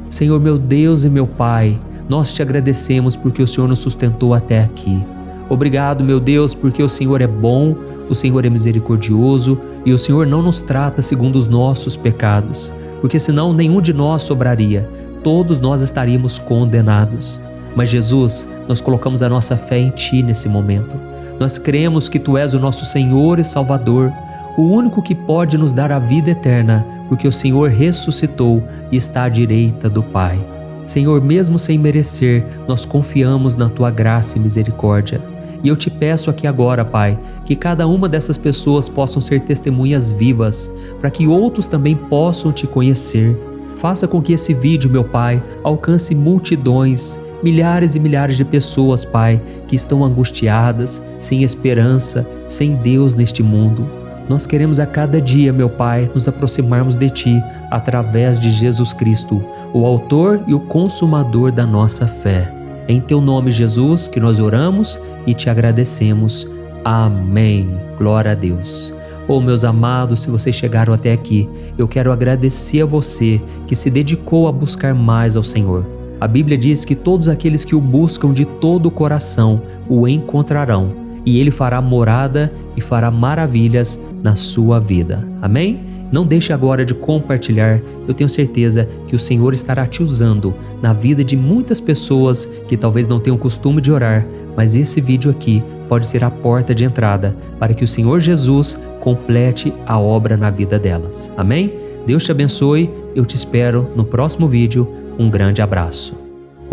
Senhor meu Deus e meu Pai, nós te agradecemos porque o Senhor nos sustentou até aqui. Obrigado, meu Deus, porque o Senhor é bom, o Senhor é misericordioso e o Senhor não nos trata segundo os nossos pecados, porque senão nenhum de nós sobraria, todos nós estaríamos condenados. Mas Jesus, nós colocamos a nossa fé em Ti nesse momento. Nós cremos que Tu és o nosso Senhor e Salvador, o único que pode nos dar a vida eterna, porque o Senhor ressuscitou e está à direita do Pai. Senhor, mesmo sem merecer, nós confiamos na Tua graça e misericórdia. E eu te peço aqui agora, Pai, que cada uma dessas pessoas possam ser testemunhas vivas, para que outros também possam Te conhecer. Faça com que esse vídeo, meu Pai, alcance multidões, milhares e milhares de pessoas, Pai, que estão angustiadas, sem esperança, sem Deus neste mundo. Nós queremos a cada dia, meu Pai, nos aproximarmos de Ti através de Jesus Cristo, o autor e o consumador da nossa fé. Em Teu nome, Jesus, que nós oramos e Te agradecemos. Amém. Glória a Deus. Oh, meus amados, se vocês chegaram até aqui, eu quero agradecer a você que se dedicou a buscar mais ao Senhor. A Bíblia diz que todos aqueles que o buscam de todo o coração o encontrarão, e Ele fará morada e fará maravilhas na sua vida. Amém? Não deixe agora de compartilhar, eu tenho certeza que o Senhor estará te usando na vida de muitas pessoas que talvez não tenham costume de orar, mas esse vídeo aqui pode ser a porta de entrada para que o Senhor Jesus complete a obra na vida delas. Amém? Deus te abençoe, eu te espero no próximo vídeo. Um grande abraço.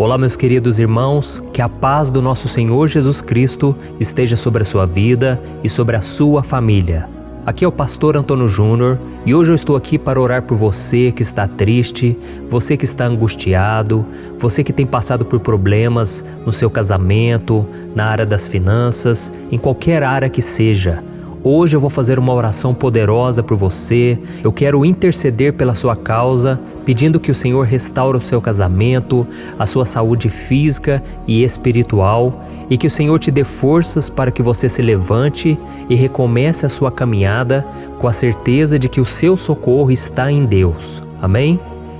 Olá, meus queridos irmãos, que a paz do nosso Senhor Jesus Cristo esteja sobre a sua vida e sobre a sua família. Aqui é o pastor Antônio Júnior e hoje eu estou aqui para orar por você que está triste, você que está angustiado, você que tem passado por problemas no seu casamento, na área das finanças, em qualquer área que seja. Hoje eu vou fazer uma oração poderosa por você. Eu quero interceder pela sua causa, pedindo que o Senhor restaure o seu casamento, a sua saúde física e espiritual, e que o Senhor te dê forças para que você se levante e recomece a sua caminhada com a certeza de que o seu socorro está em Deus. Amém?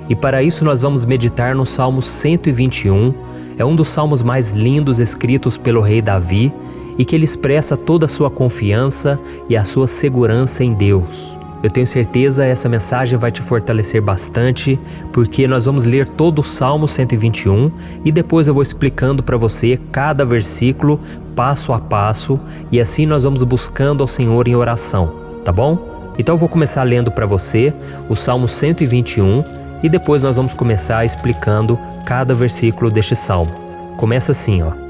E para isso nós vamos meditar no Salmo 121. É um dos salmos mais lindos escritos pelo rei Davi, e que ele expressa toda a sua confiança e a sua segurança em Deus. Eu tenho certeza que essa mensagem vai te fortalecer bastante, porque nós vamos ler todo o Salmo 121 e depois eu vou explicando para você cada versículo, passo a passo, e assim nós vamos buscando ao Senhor em oração, tá bom? Então eu vou começar lendo para você o Salmo 121 e depois nós vamos começar explicando cada versículo deste salmo. Começa assim, ó.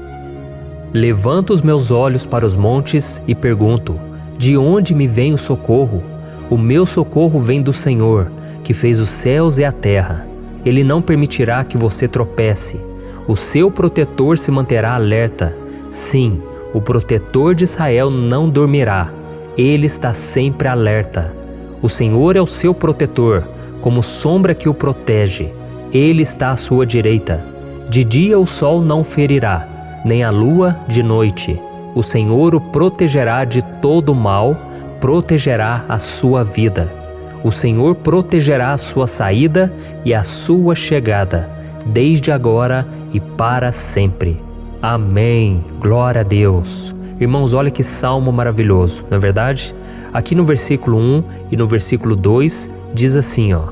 Levanto os meus olhos para os montes e pergunto: de onde me vem o socorro? O meu socorro vem do Senhor, que fez os céus e a terra. Ele não permitirá que você tropece. O seu protetor se manterá alerta. Sim, o protetor de Israel não dormirá. Ele está sempre alerta. O Senhor é o seu protetor, como sombra que o protege. Ele está à sua direita. De dia o sol não ferirá, nem a lua de noite. O Senhor o protegerá de todo mal, protegerá a sua vida. O Senhor protegerá a sua saída e a sua chegada, desde agora e para sempre. Amém. Glória a Deus. Irmãos, olha que salmo maravilhoso, não é verdade? Aqui no versículo 1 e no versículo 2 diz assim, ó: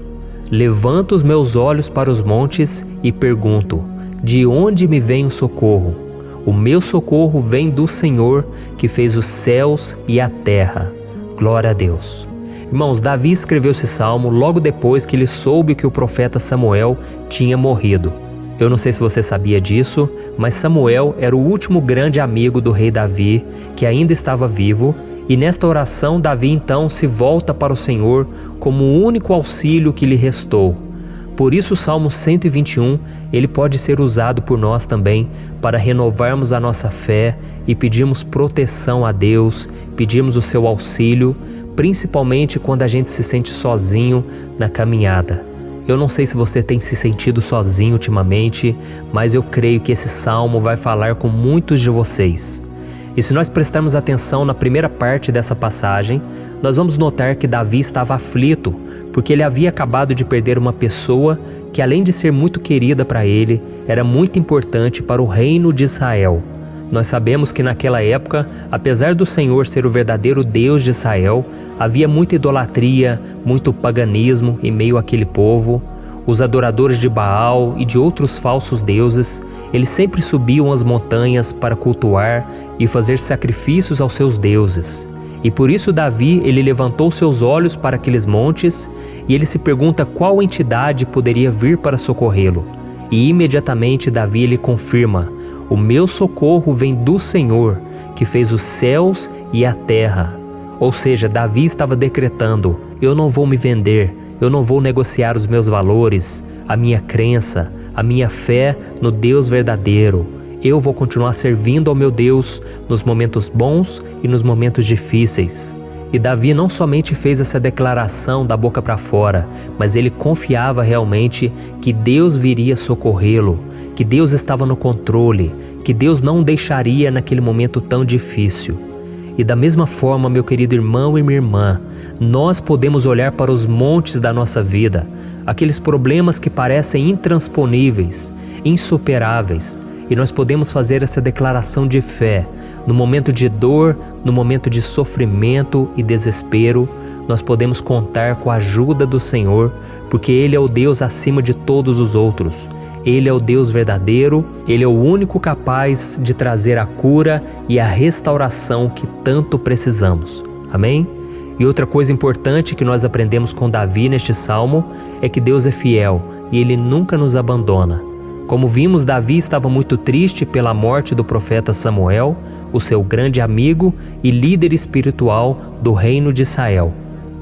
Levanto os meus olhos para os montes e pergunto: de onde me vem o socorro? O meu socorro vem do Senhor, que fez os céus e a terra. Glória a Deus. Irmãos, Davi escreveu esse salmo logo depois que ele soube que o profeta Samuel tinha morrido. Eu não sei se você sabia disso, mas Samuel era o último grande amigo do rei Davi, que ainda estava vivo, e nesta oração Davi então se volta para o Senhor como o único auxílio que lhe restou. Por isso o Salmo 121, ele pode ser usado por nós também para renovarmos a nossa fé e pedirmos proteção a Deus, pedirmos o seu auxílio, principalmente quando a gente se sente sozinho na caminhada. Eu não sei se você tem se sentido sozinho ultimamente, mas eu creio que esse salmo vai falar com muitos de vocês. E se nós prestarmos atenção na primeira parte dessa passagem, nós vamos notar que Davi estava aflito, porque ele havia acabado de perder uma pessoa que, além de ser muito querida para ele, era muito importante para o reino de Israel. Nós sabemos que naquela época, apesar do Senhor ser o verdadeiro Deus de Israel, havia muita idolatria, muito paganismo em meio àquele povo. Os adoradores de Baal e de outros falsos deuses, eles sempre subiam as montanhas para cultuar e fazer sacrifícios aos seus deuses. E por isso Davi, ele levantou seus olhos para aqueles montes e ele se pergunta qual entidade poderia vir para socorrê-lo. E imediatamente Davi ele confirma: o meu socorro vem do Senhor, que fez os céus e a terra. Ou seja, Davi estava decretando: eu não vou me vender, eu não vou negociar os meus valores, a minha crença, a minha fé no Deus verdadeiro. Eu vou continuar servindo ao meu Deus nos momentos bons e nos momentos difíceis. E Davi não somente fez essa declaração da boca para fora, mas ele confiava realmente que Deus viria socorrê-lo, que Deus estava no controle, que Deus não o deixaria naquele momento tão difícil. E da mesma forma, meu querido irmão e minha irmã, nós podemos olhar para os montes da nossa vida, aqueles problemas que parecem intransponíveis, insuperáveis, e nós podemos fazer essa declaração de fé. No momento de dor, no momento de sofrimento e desespero, nós podemos contar com a ajuda do Senhor, porque Ele é o Deus acima de todos os outros. Ele é o Deus verdadeiro, Ele é o único capaz de trazer a cura e a restauração que tanto precisamos. Amém? E outra coisa importante que nós aprendemos com Davi neste salmo é que Deus é fiel e Ele nunca nos abandona. Como vimos, Davi estava muito triste pela morte do profeta Samuel, o seu grande amigo e líder espiritual do reino de Israel.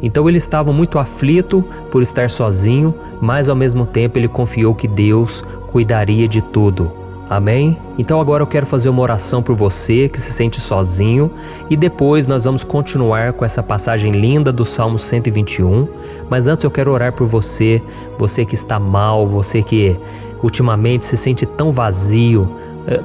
Então ele estava muito aflito por estar sozinho, mas ao mesmo tempo ele confiou que Deus cuidaria de tudo. Amém? Então agora eu quero fazer uma oração por você que se sente sozinho e depois nós vamos continuar com essa passagem linda do Salmo 121. Mas antes eu quero orar por você, você que está mal, você que ultimamente se sente tão vazio,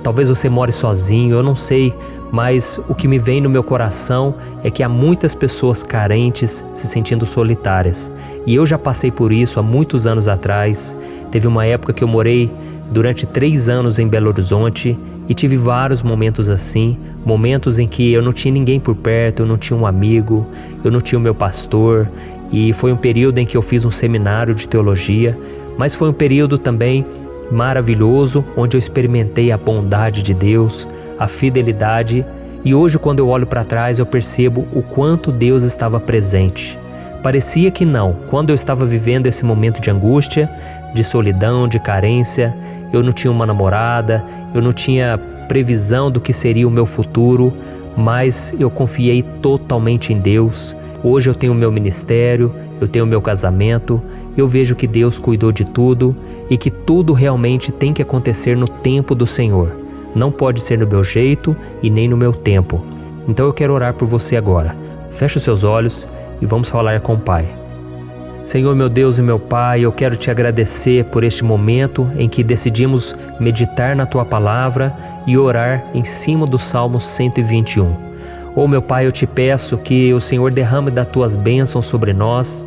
talvez você more sozinho, eu não sei, mas o que me vem no meu coração é que há muitas pessoas carentes se sentindo solitárias. E eu já passei por isso há muitos anos atrás. Teve uma época que eu morei durante 3 anos em Belo Horizonte e tive vários momentos assim, momentos em que eu não tinha ninguém por perto, eu não tinha um amigo, eu não tinha o meu pastor, e foi um período em que eu fiz um seminário de teologia, mas foi um período também maravilhoso, onde eu experimentei a bondade de Deus, a fidelidade, e hoje quando eu olho para trás eu percebo o quanto Deus estava presente. Parecia que não, quando eu estava vivendo esse momento de angústia, de solidão, de carência, eu não tinha uma namorada, eu não tinha previsão do que seria o meu futuro, mas eu confiei totalmente em Deus. Hoje eu tenho o meu ministério, eu tenho o meu casamento, eu vejo que Deus cuidou de tudo e que tudo realmente tem que acontecer no tempo do Senhor. Não pode ser no meu jeito e nem no meu tempo. Então eu quero orar por você agora. Feche os seus olhos e vamos falar com o Pai. Senhor, meu Deus e meu Pai, eu quero te agradecer por este momento em que decidimos meditar na Tua Palavra e orar em cima do Salmo 121. Oh, meu Pai, eu te peço que o Senhor derrame das Tuas bênçãos sobre nós,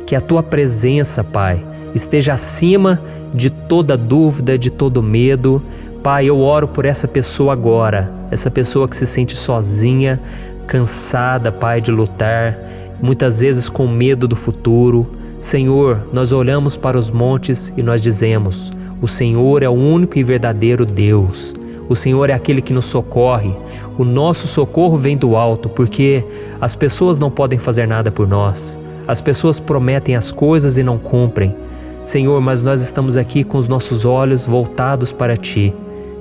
que a Tua presença, Pai, esteja acima de toda dúvida, de todo medo. Pai, eu oro por essa pessoa agora, essa pessoa que se sente sozinha, cansada, Pai, de lutar, muitas vezes com medo do futuro. Senhor, nós olhamos para os montes e nós dizemos: o Senhor é o único e verdadeiro Deus. O Senhor é aquele que nos socorre. O nosso socorro vem do alto, porque as pessoas não podem fazer nada por nós. As pessoas prometem as coisas e não cumprem. Senhor, mas nós estamos aqui com os nossos olhos voltados para Ti.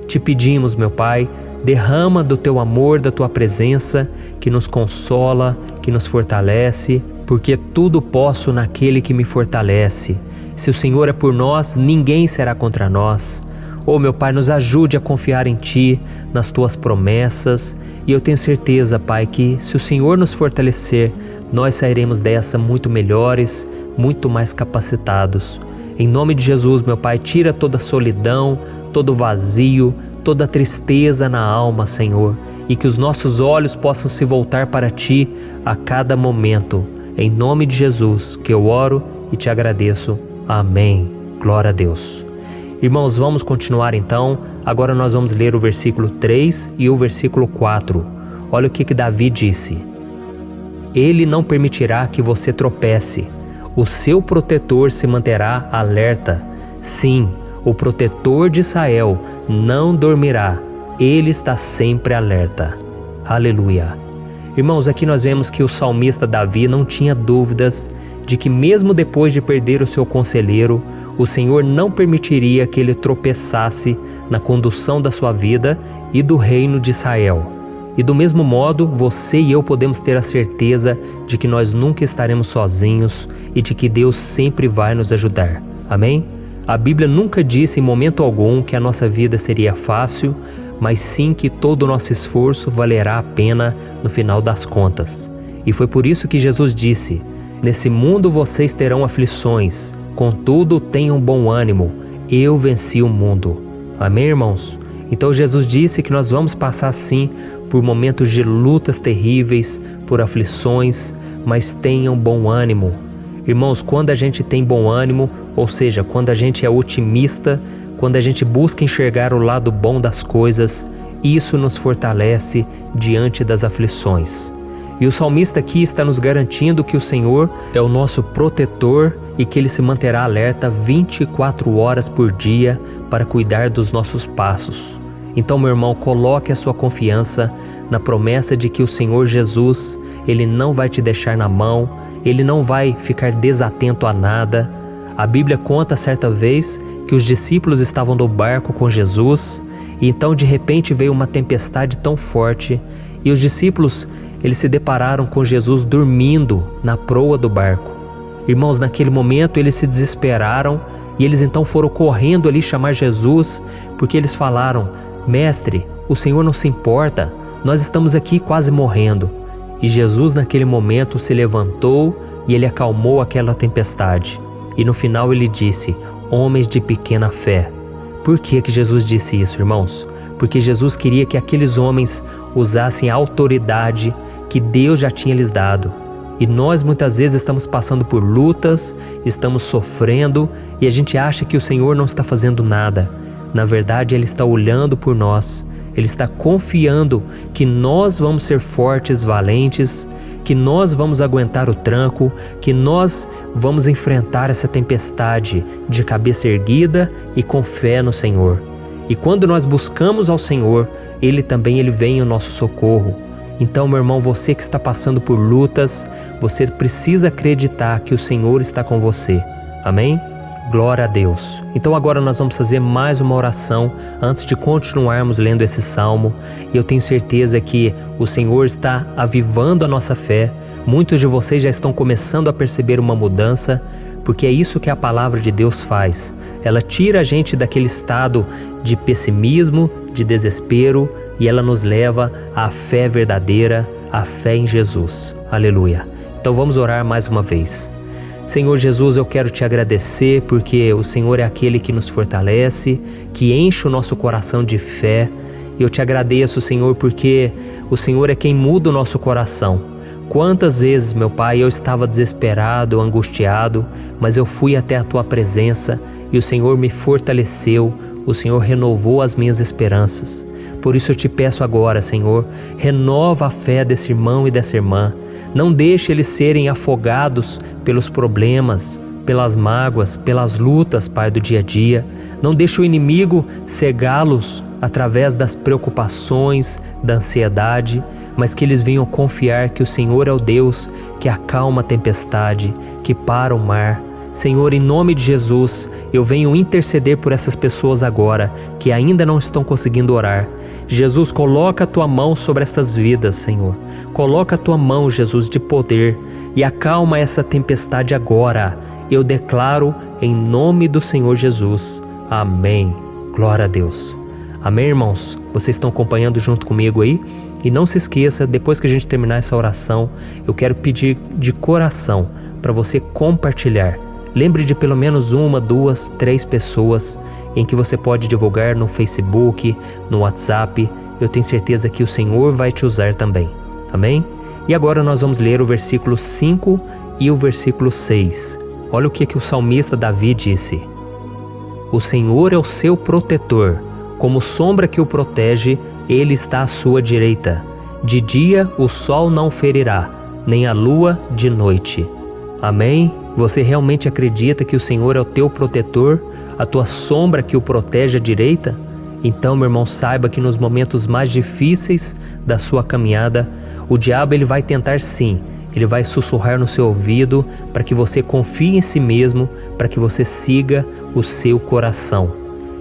Te pedimos, meu Pai, derrama do Teu amor, da Tua presença, que nos consola, que nos fortalece, porque tudo posso naquele que me fortalece. Se o Senhor é por nós, ninguém será contra nós. Oh, meu Pai, nos ajude a confiar em Ti, nas Tuas promessas, e eu tenho certeza, Pai, que se o Senhor nos fortalecer, nós sairemos dessa muito melhores, muito mais capacitados. Em nome de Jesus, meu Pai, tira toda a solidão, todo o vazio, toda a tristeza na alma, Senhor, e que os nossos olhos possam se voltar para Ti a cada momento. Em nome de Jesus que eu oro e te agradeço. Amém. Glória a Deus. Irmãos, vamos continuar então. Agora nós vamos ler o versículo 3 e o versículo 4. Olha o que Davi disse. Ele não permitirá que você tropece. O seu protetor se manterá alerta. Sim, o protetor de Israel não dormirá. Ele está sempre alerta. Aleluia. Irmãos, aqui nós vemos que o salmista Davi não tinha dúvidas de que mesmo depois de perder o seu conselheiro, o Senhor não permitiria que ele tropeçasse na condução da sua vida e do reino de Israel. E do mesmo modo, você e eu podemos ter a certeza de que nós nunca estaremos sozinhos e de que Deus sempre vai nos ajudar. Amém? A Bíblia nunca disse em momento algum que a nossa vida seria fácil, mas sim que todo o nosso esforço valerá a pena no final das contas. E foi por isso que Jesus disse: nesse mundo vocês terão aflições, contudo tenham bom ânimo, eu venci o mundo. Amém, irmãos? Então Jesus disse que nós vamos passar sim por momentos de lutas terríveis, por aflições, mas tenham bom ânimo. Irmãos, quando a gente tem bom ânimo, ou seja, quando a gente é otimista, quando a gente busca enxergar o lado bom das coisas, isso nos fortalece diante das aflições. E o salmista aqui está nos garantindo que o Senhor é o nosso protetor e que Ele se manterá alerta 24 horas por dia para cuidar dos nossos passos. Então, meu irmão, coloque a sua confiança na promessa de que o Senhor Jesus, Ele não vai te deixar na mão, Ele não vai ficar desatento a nada. A Bíblia conta certa vez que os discípulos estavam no barco com Jesus e então de repente veio uma tempestade tão forte e os discípulos eles se depararam com Jesus dormindo na proa do barco. Irmãos, naquele momento eles se desesperaram e eles então foram correndo ali chamar Jesus, porque eles falaram: Mestre, o Senhor não se importa, nós estamos aqui quase morrendo. E Jesus naquele momento se levantou e Ele acalmou aquela tempestade. E no final Ele disse: homens de pequena fé. Por que Jesus disse isso, irmãos? Porque Jesus queria que aqueles homens usassem a autoridade que Deus já tinha lhes dado. E nós muitas vezes estamos passando por lutas, estamos sofrendo e a gente acha que o Senhor não está fazendo nada. Na verdade, Ele está olhando por nós, Ele está confiando que nós vamos ser fortes, valentes, que nós vamos aguentar o tranco, que nós vamos enfrentar essa tempestade de cabeça erguida e com fé no Senhor. E quando nós buscamos ao Senhor, Ele vem em nosso socorro. Então, meu irmão, você que está passando por lutas, você precisa acreditar que o Senhor está com você. Amém? Glória a Deus. Então agora nós vamos fazer mais uma oração antes de continuarmos lendo esse salmo. E eu tenho certeza que o Senhor está avivando a nossa fé. Muitos de vocês já estão começando a perceber uma mudança, porque é isso que a palavra de Deus faz. Ela tira a gente daquele estado de pessimismo, de desespero, e ela nos leva à fé verdadeira, à fé em Jesus. Aleluia. Então vamos orar mais uma vez. Senhor Jesus, eu quero te agradecer porque o Senhor é aquele que nos fortalece, que enche o nosso coração de fé. Eu te agradeço, Senhor, porque o Senhor é quem muda o nosso coração. Quantas vezes, meu Pai, eu estava desesperado, angustiado, mas eu fui até a Tua presença e o Senhor me fortaleceu, o Senhor renovou as minhas esperanças. Por isso eu te peço agora, Senhor, renova a fé desse irmão e dessa irmã. Não deixe eles serem afogados pelos problemas, pelas mágoas, pelas lutas, Pai, do dia a dia. Não deixe o inimigo cegá-los através das preocupações, da ansiedade, mas que eles venham confiar que o Senhor é o Deus que acalma a tempestade, que para o mar. Senhor, em nome de Jesus, eu venho interceder por essas pessoas agora que ainda não estão conseguindo orar. Jesus, coloca a Tua mão sobre essas vidas, Senhor. Coloca a Tua mão, Jesus, de poder e acalma essa tempestade agora. Eu declaro em nome do Senhor Jesus. Amém. Glória a Deus. Amém, irmãos? Vocês estão acompanhando junto comigo aí? E não se esqueça, depois que a gente terminar essa oração, eu quero pedir de coração para você compartilhar. Lembre de pelo menos 1, 2, 3 pessoas em que você pode divulgar no Facebook, no WhatsApp. Eu tenho certeza que o Senhor vai te usar também. Amém? E agora nós vamos ler o versículo 5 e o versículo 6. Olha o que o salmista Davi disse. O Senhor é o seu protetor, como sombra que o protege, Ele está à sua direita. De dia o sol não ferirá, nem a lua de noite. Amém? Você realmente acredita que o Senhor é o teu protetor, a tua sombra que o protege à direita? Então, meu irmão, saiba que nos momentos mais difíceis da sua caminhada, o diabo ele vai tentar sim, ele vai sussurrar no seu ouvido para que você confie em si mesmo, para que você siga o seu coração.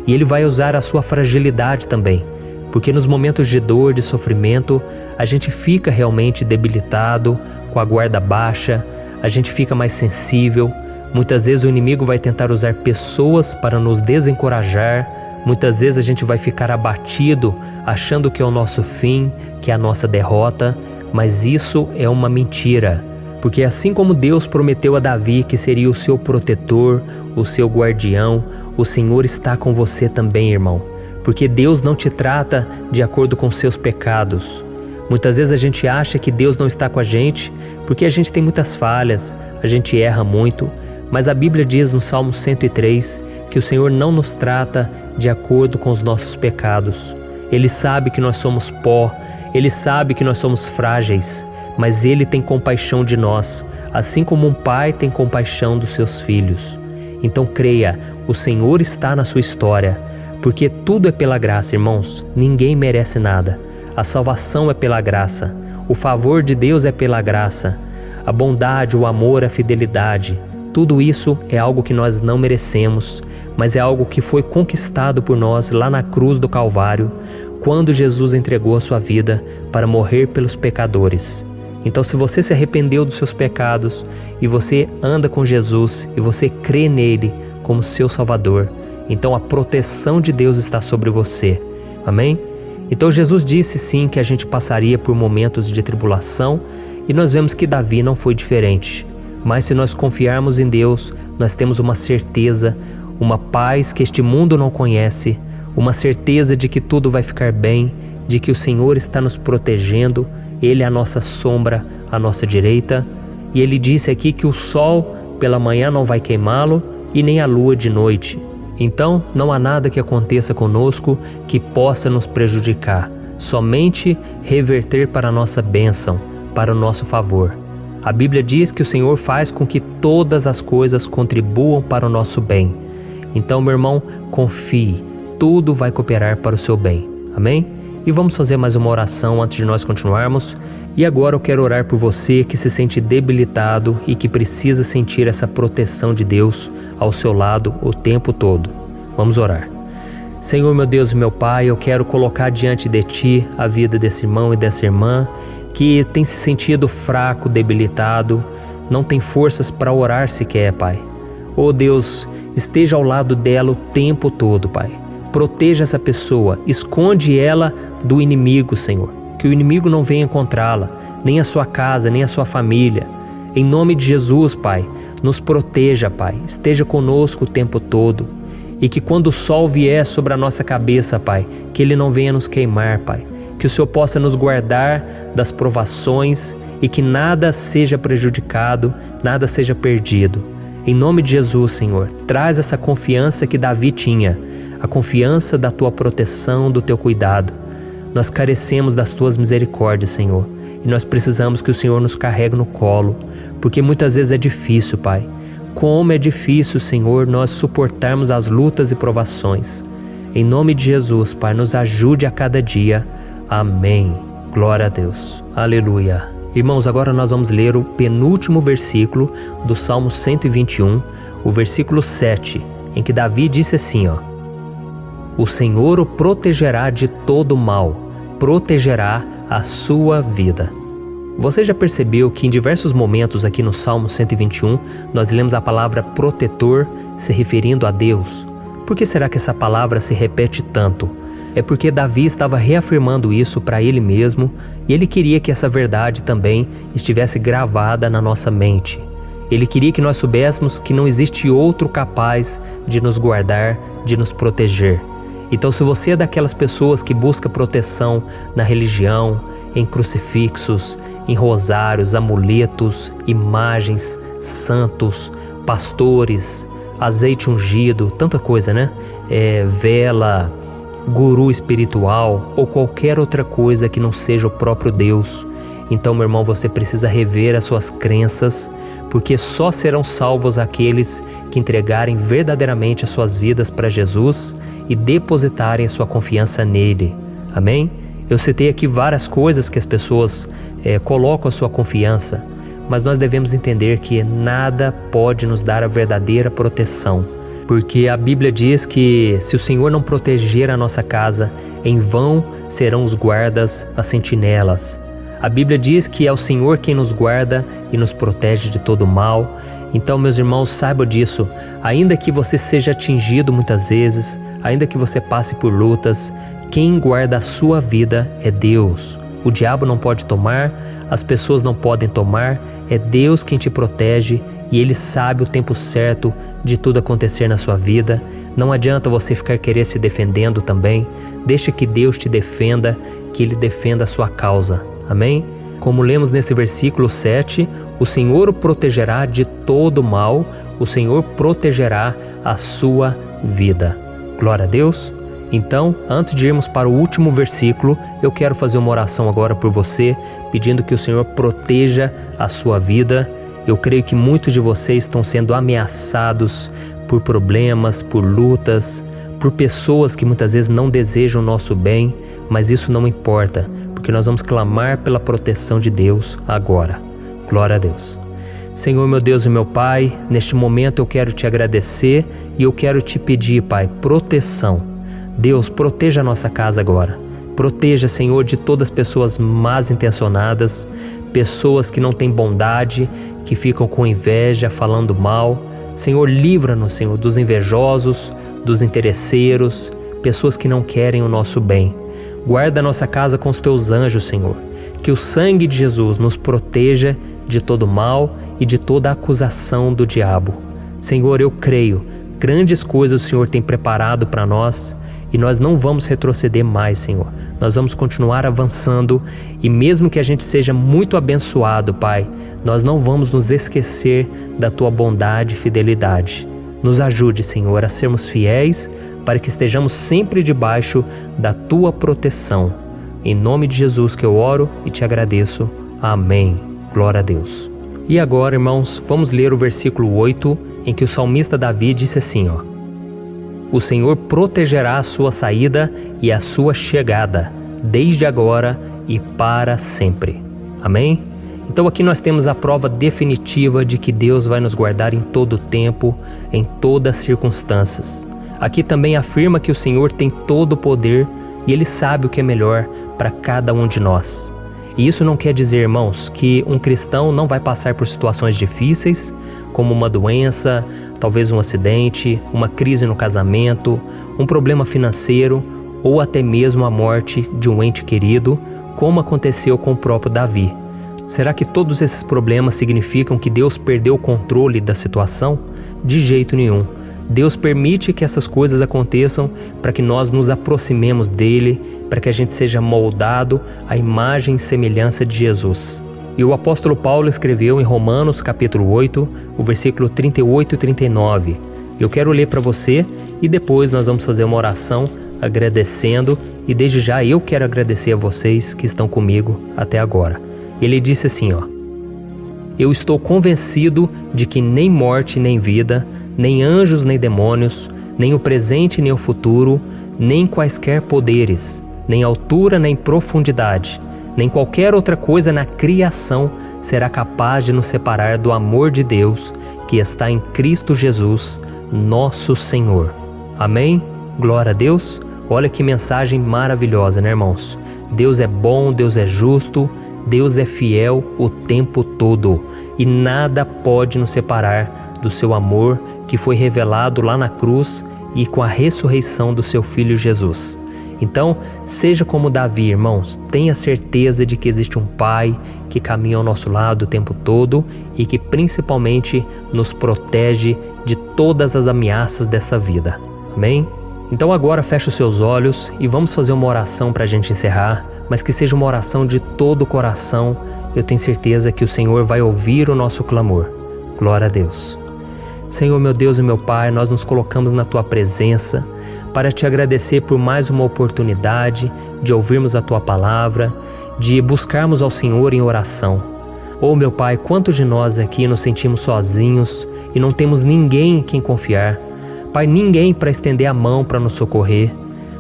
E ele vai usar a sua fragilidade também, porque nos momentos de dor, de sofrimento, a gente fica realmente debilitado, com a guarda baixa, a gente fica mais sensível. Muitas vezes o inimigo vai tentar usar pessoas para nos desencorajar. Muitas vezes a gente vai ficar abatido, achando que é o nosso fim, que é a nossa derrota. mas isso é uma mentira. Porque assim como Deus prometeu a Davi que seria o seu protetor, o seu guardião, o Senhor está com você também, irmão. Porque Deus não te trata de acordo com seus pecados. Muitas vezes a gente acha que Deus não está com a gente porque a gente tem muitas falhas, a gente erra muito, mas a Bíblia diz no Salmo 103 que o Senhor não nos trata de acordo com os nossos pecados. Ele sabe que nós somos pó, Ele sabe que nós somos frágeis, mas Ele tem compaixão de nós, assim como um pai tem compaixão dos seus filhos. Então creia, o Senhor está na sua história, porque tudo é pela graça, irmãos, ninguém merece nada. A salvação é pela graça, o favor de Deus é pela graça, a bondade, o amor, a fidelidade, tudo isso é algo que nós não merecemos, mas é algo que foi conquistado por nós lá na cruz do Calvário, quando Jesus entregou a sua vida para morrer pelos pecadores. Então, se você se arrependeu dos seus pecados e você anda com Jesus e você crê nele como seu Salvador, então a proteção de Deus está sobre você. Amém? Então Jesus disse sim que a gente passaria por momentos de tribulação e nós vemos que Davi não foi diferente. Mas se nós confiarmos em Deus, nós temos uma certeza, uma paz que este mundo não conhece, uma certeza de que tudo vai ficar bem, de que o Senhor está nos protegendo, Ele é a nossa sombra, a nossa direita. E Ele disse aqui que o sol pela manhã não vai queimá-lo e nem a lua de noite. Então, não há nada que aconteça conosco que possa nos prejudicar, somente reverter para a nossa bênção, para o nosso favor. A Bíblia diz que o Senhor faz com que todas as coisas contribuam para o nosso bem. Então, meu irmão, confie, tudo vai cooperar para o seu bem. Amém? E vamos fazer mais uma oração antes de nós continuarmos. E agora eu quero orar por você que se sente debilitado e que precisa sentir essa proteção de Deus ao seu lado o tempo todo. Vamos orar. Senhor, meu Deus e meu Pai, eu quero colocar diante de Ti a vida desse irmão e dessa irmã que tem se sentido fraco, debilitado, não tem forças para orar sequer, Pai. Oh Deus, esteja ao lado dela o tempo todo, Pai. Proteja essa pessoa, esconde ela do inimigo, Senhor. Que o inimigo não venha encontrá-la, nem a sua casa, nem a sua família. Em nome de Jesus, Pai, nos proteja, Pai. Esteja conosco o tempo todo. E que quando o sol vier sobre a nossa cabeça, Pai, que ele não venha nos queimar, Pai. Que o Senhor possa nos guardar das provações e que nada seja prejudicado, nada seja perdido. Em nome de Jesus, Senhor, traz essa confiança que Davi tinha, a confiança da Tua proteção, do Teu cuidado. Nós carecemos das Tuas misericórdias, Senhor, e nós precisamos que o Senhor nos carregue no colo, porque muitas vezes é difícil, Pai. Como é difícil, Senhor, nós suportarmos as lutas e provações. Em nome de Jesus, Pai, nos ajude a cada dia. Amém. Glória a Deus. Aleluia. Irmãos, agora nós vamos ler o penúltimo versículo do Salmo 121, o versículo 7, em que Davi disse assim, ó: O Senhor o protegerá de todo mal, protegerá a sua vida. Você já percebeu que em diversos momentos aqui no Salmo 121, nós lemos a palavra protetor se referindo a Deus? Por que será que essa palavra se repete tanto? É porque Davi estava reafirmando isso para ele mesmo e ele queria que essa verdade também estivesse gravada na nossa mente. Ele queria que nós soubéssemos que não existe outro capaz de nos guardar, de nos proteger. Então, se você é daquelas pessoas que busca proteção na religião, em crucifixos, em rosários, amuletos, imagens, santos, pastores, azeite ungido, tanta coisa, né? Vela, guru espiritual ou qualquer outra coisa que não seja o próprio Deus. Então, meu irmão, você precisa rever as suas crenças, porque só serão salvos aqueles que entregarem verdadeiramente as suas vidas para Jesus e depositarem a sua confiança nele. Amém? Eu citei aqui várias coisas que as pessoas colocam a sua confiança, mas nós devemos entender que nada pode nos dar a verdadeira proteção, porque a Bíblia diz que se o Senhor não proteger a nossa casa, em vão serão os guardas, as sentinelas. A Bíblia diz que é o Senhor quem nos guarda e nos protege de todo mal. Então, meus irmãos, saibam disso. Ainda que você seja atingido muitas vezes, ainda que você passe por lutas, quem guarda a sua vida é Deus. O diabo não pode tomar as pessoas não podem tomar, é Deus quem te protege e Ele sabe o tempo certo de tudo acontecer na sua vida. Não adianta você ficar querer se defendendo também. Deixa que Deus te defenda, que Ele defenda a sua causa. Amém? Como lemos nesse versículo 7, o Senhor o protegerá de todo mal, o Senhor protegerá a sua vida. Glória a Deus. Então, antes de irmos para o último versículo, eu quero fazer uma oração agora por você, pedindo que o Senhor proteja a sua vida. Eu creio que muitos de vocês estão sendo ameaçados por problemas, por lutas, por pessoas que muitas vezes não desejam o nosso bem, mas isso não importa, porque nós vamos clamar pela proteção de Deus agora. Glória a Deus. Senhor, meu Deus e meu Pai, neste momento eu quero te agradecer e eu quero te pedir, Pai, proteção. Deus, proteja a nossa casa agora. Proteja, Senhor, de todas as pessoas más intencionadas, pessoas que não têm bondade, que ficam com inveja, falando mal. Senhor, livra-nos, Senhor, dos invejosos, dos interesseiros, pessoas que não querem o nosso bem. Guarda a nossa casa com os teus anjos, Senhor. Que o sangue de Jesus nos proteja de todo mal e de toda acusação do diabo. Senhor, eu creio, grandes coisas o Senhor tem preparado para nós e nós não vamos retroceder mais, Senhor. Nós vamos continuar avançando e mesmo que a gente seja muito abençoado, Pai, nós não vamos nos esquecer da Tua bondade e fidelidade. Nos ajude, Senhor, a sermos fiéis para que estejamos sempre debaixo da Tua proteção. Em nome de Jesus que eu oro e te agradeço. Amém. Glória a Deus. E agora, irmãos, vamos ler o versículo 8, em que o salmista Davi disse assim, O Senhor protegerá a sua saída e a sua chegada, desde agora e para sempre. Amém? Então aqui nós temos a prova definitiva de que Deus vai nos guardar em todo o tempo, em todas as circunstâncias. Aqui também afirma que o Senhor tem todo o poder e Ele sabe o que é melhor para cada um de nós. E isso não quer dizer, irmãos, que um cristão não vai passar por situações difíceis, como uma doença, talvez um acidente, uma crise no casamento, um problema financeiro ou até mesmo a morte de um ente querido, como aconteceu com o próprio Davi. Será que todos esses problemas significam que Deus perdeu o controle da situação? De jeito nenhum. Deus permite que essas coisas aconteçam para que nós nos aproximemos dele, para que a gente seja moldado à imagem e semelhança de Jesus. E o apóstolo Paulo escreveu em Romanos capítulo 8, o versículo 38 e 39. Eu quero ler para você e depois nós vamos fazer uma oração agradecendo e desde já eu quero agradecer a vocês que estão comigo até agora. Ele disse assim, Eu estou convencido de que nem morte nem vida, nem anjos nem demônios, nem o presente nem o futuro, nem quaisquer poderes, nem altura nem profundidade, nem qualquer outra coisa na criação será capaz de nos separar do amor de Deus que está em Cristo Jesus, nosso Senhor. Amém? Glória a Deus. Olha que mensagem maravilhosa, né, irmãos? Deus é bom, Deus é justo, Deus é fiel o tempo todo e nada pode nos separar do seu amor que foi revelado lá na cruz e com a ressurreição do seu Filho Jesus. Então, seja como Davi, irmãos, tenha certeza de que existe um Pai que caminha ao nosso lado o tempo todo e que principalmente nos protege de todas as ameaças dessa vida. Amém? Então agora feche os seus olhos e vamos fazer uma oração para a gente encerrar, mas que seja uma oração de todo o coração. Eu tenho certeza que o Senhor vai ouvir o nosso clamor. Glória a Deus. Senhor, meu Deus e meu Pai, nós nos colocamos na Tua presença para Te agradecer por mais uma oportunidade de ouvirmos a Tua palavra, de buscarmos ao Senhor em oração. Oh, meu Pai, quantos de nós aqui nos sentimos sozinhos e não temos ninguém em quem confiar. Pai, ninguém para estender a mão para nos socorrer.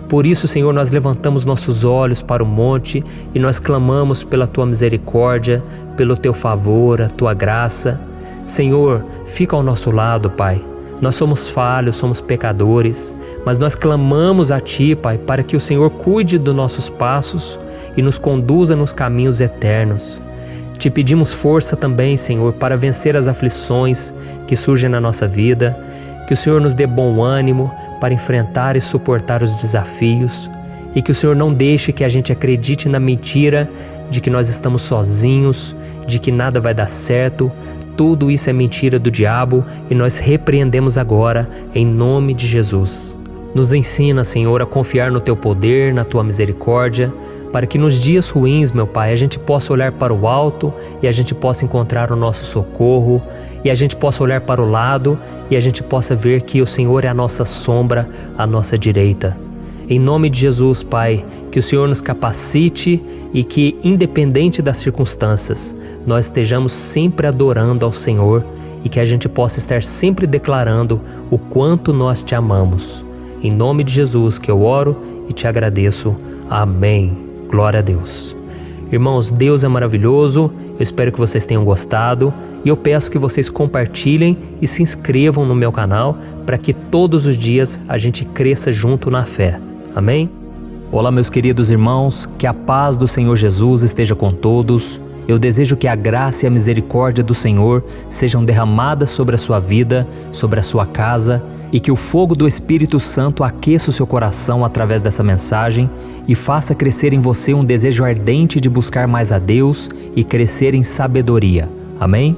Por isso, Senhor, nós levantamos nossos olhos para o monte e nós clamamos pela Tua misericórdia, pelo Teu favor, a Tua graça. Senhor, fica ao nosso lado, Pai. Nós somos falhos, somos pecadores, mas nós clamamos a Ti, Pai, para que o Senhor cuide dos nossos passos e nos conduza nos caminhos eternos. Te pedimos força também, Senhor, para vencer as aflições que surgem na nossa vida, que o Senhor nos dê bom ânimo para enfrentar e suportar os desafios e que o Senhor não deixe que a gente acredite na mentira de que nós estamos sozinhos, de que nada vai dar certo. Tudo isso é mentira do diabo e nós repreendemos agora em nome de Jesus. Nos ensina, Senhor, a confiar no Teu poder, na Tua misericórdia, para que nos dias ruins, meu Pai, a gente possa olhar para o alto e a gente possa encontrar o nosso socorro, e a gente possa olhar para o lado e a gente possa ver que o Senhor é a nossa sombra, a nossa direita. Em nome de Jesus, Pai, que o Senhor nos capacite e que, independente das circunstâncias, nós estejamos sempre adorando ao Senhor e que a gente possa estar sempre declarando o quanto nós Te amamos. Em nome de Jesus que eu oro e Te agradeço. Amém. Glória a Deus. Irmãos, Deus é maravilhoso. Eu espero que vocês tenham gostado e eu peço que vocês compartilhem e se inscrevam no meu canal para que todos os dias a gente cresça junto na fé. Amém? Olá, meus queridos irmãos, que a paz do Senhor Jesus esteja com todos. Eu desejo que a graça e a misericórdia do Senhor sejam derramadas sobre a sua vida, sobre a sua casa, e que o fogo do Espírito Santo aqueça o seu coração através dessa mensagem e faça crescer em você um desejo ardente de buscar mais a Deus e crescer em sabedoria. Amém?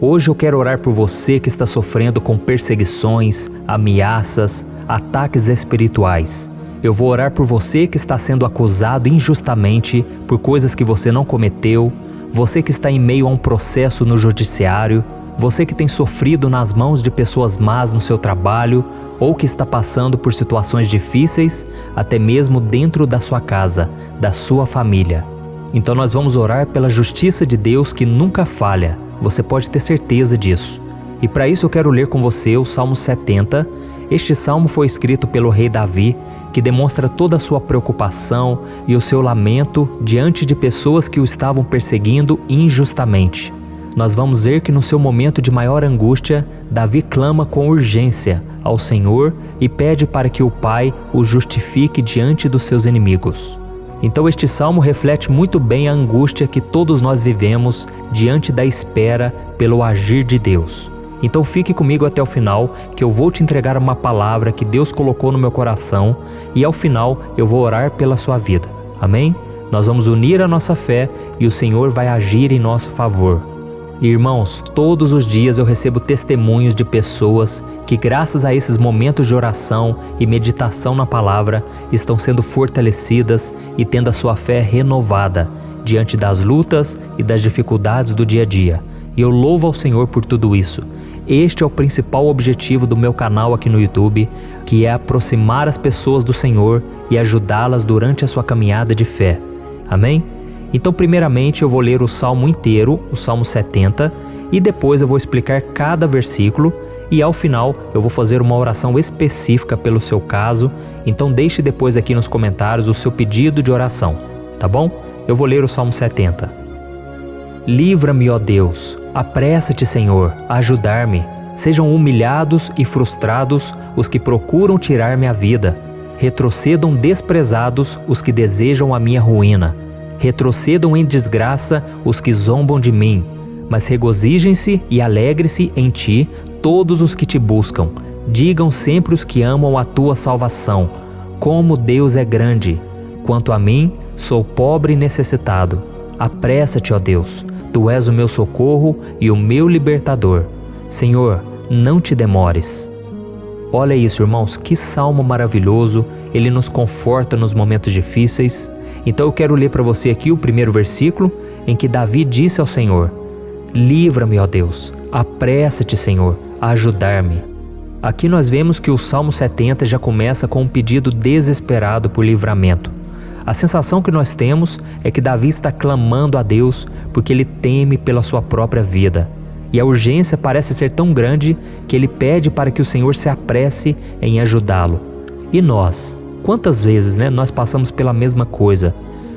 Hoje eu quero orar por você que está sofrendo com perseguições, ameaças, ataques espirituais. Eu vou orar por você que está sendo acusado injustamente por coisas que você não cometeu, você que está em meio a um processo no judiciário, você que tem sofrido nas mãos de pessoas más no seu trabalho ou que está passando por situações difíceis, até mesmo dentro da sua casa, da sua família. Então nós vamos orar pela justiça de Deus que nunca falha, você pode ter certeza disso. E para isso eu quero ler com você o Salmo 70. Este salmo foi escrito pelo rei Davi, que demonstra toda a sua preocupação e o seu lamento diante de pessoas que o estavam perseguindo injustamente. Nós vamos ver que no seu momento de maior angústia, Davi clama com urgência ao Senhor e pede para que o Pai o justifique diante dos seus inimigos. Então este salmo reflete muito bem a angústia que todos nós vivemos diante da espera pelo agir de Deus. Então fique comigo até o final, que eu vou te entregar uma palavra que Deus colocou no meu coração e ao final eu vou orar pela sua vida. Amém? Nós vamos unir a nossa fé e o Senhor vai agir em nosso favor. Irmãos, todos os dias eu recebo testemunhos de pessoas que, graças a esses momentos de oração e meditação na palavra, estão sendo fortalecidas e tendo a sua fé renovada diante das lutas e das dificuldades do dia a dia. E eu louvo ao Senhor por tudo isso. Este é o principal objetivo do meu canal aqui no YouTube, que é aproximar as pessoas do Senhor e ajudá-las durante a sua caminhada de fé. Amém? Então, primeiramente, eu vou ler o Salmo inteiro, o Salmo 70, e depois eu vou explicar cada versículo e ao final eu vou fazer uma oração específica pelo seu caso. Então deixe depois aqui nos comentários o seu pedido de oração, tá bom? Eu vou ler o Salmo 70. Livra-me, ó Deus, apressa-te, Senhor, a ajudar-me. Sejam humilhados e frustrados os que procuram tirar-me a vida. Retrocedam desprezados os que desejam a minha ruína. Retrocedam em desgraça os que zombam de mim, mas regozijem-se e alegre-se em ti todos os que te buscam. Digam sempre os que amam a tua salvação, como Deus é grande. Quanto a mim, sou pobre e necessitado. Apressa-te, ó Deus, tu és o meu socorro e o meu libertador. Senhor, não te demores. Olha isso, irmãos, que salmo maravilhoso, ele nos conforta nos momentos difíceis. Então eu quero ler para você aqui o primeiro versículo, em que Davi disse ao Senhor: livra-me, ó Deus, apressa-te, Senhor, a ajudar-me. Aqui nós vemos que o Salmo 70 já começa com um pedido desesperado por livramento. A sensação que nós temos é que Davi está clamando a Deus porque ele teme pela sua própria vida. E a urgência parece ser tão grande que ele pede para que o Senhor se apresse em ajudá-lo. E nós? Quantas vezes, nós passamos pela mesma coisa?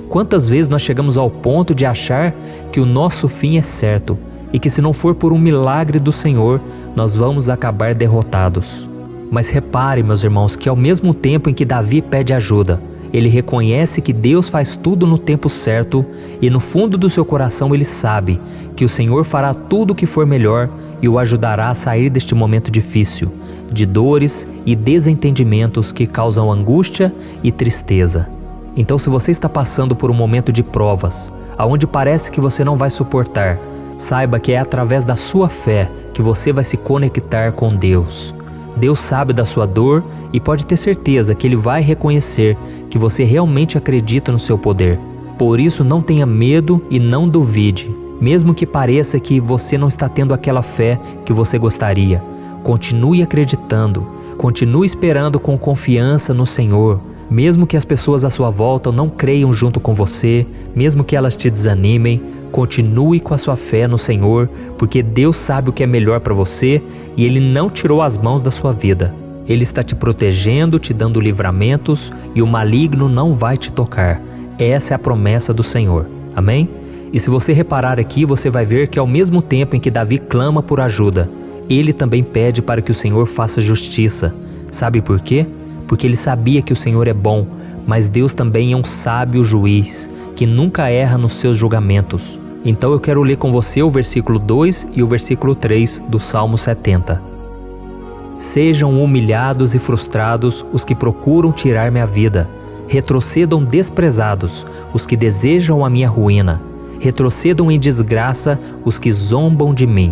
Quantas vezes nós chegamos ao ponto de achar que o nosso fim é certo e que se não for por um milagre do Senhor, nós vamos acabar derrotados? Mas repare, meus irmãos, que ao mesmo tempo em que Davi pede ajuda, ele reconhece que Deus faz tudo no tempo certo e no fundo do seu coração ele sabe que o Senhor fará tudo o que for melhor e o ajudará a sair deste momento difícil, de dores e desentendimentos que causam angústia e tristeza. Então, se você está passando por um momento de provas, aonde parece que você não vai suportar, saiba que é através da sua fé que você vai se conectar com Deus. Deus sabe da sua dor e pode ter certeza que Ele vai reconhecer que você realmente acredita no seu poder. Por isso, não tenha medo e não duvide, mesmo que pareça que você não está tendo aquela fé que você gostaria. Continue acreditando, continue esperando com confiança no Senhor. Mesmo que as pessoas à sua volta não creiam junto com você, mesmo que elas te desanimem, continue com a sua fé no Senhor, porque Deus sabe o que é melhor para você e Ele não tirou as mãos da sua vida. Ele está te protegendo, te dando livramentos e o maligno não vai te tocar. Essa é a promessa do Senhor. Amém? E se você reparar aqui, você vai ver que ao mesmo tempo em que Davi clama por ajuda, ele também pede para que o Senhor faça justiça. Sabe por quê? Porque ele sabia que o Senhor é bom, mas Deus também é um sábio juiz, que nunca erra nos seus julgamentos. Então eu quero ler com você o versículo 2 e o versículo 3 do Salmo 70. Sejam humilhados e frustrados os que procuram tirar minha vida. Retrocedam desprezados os que desejam a minha ruína. Retrocedam em desgraça os que zombam de mim.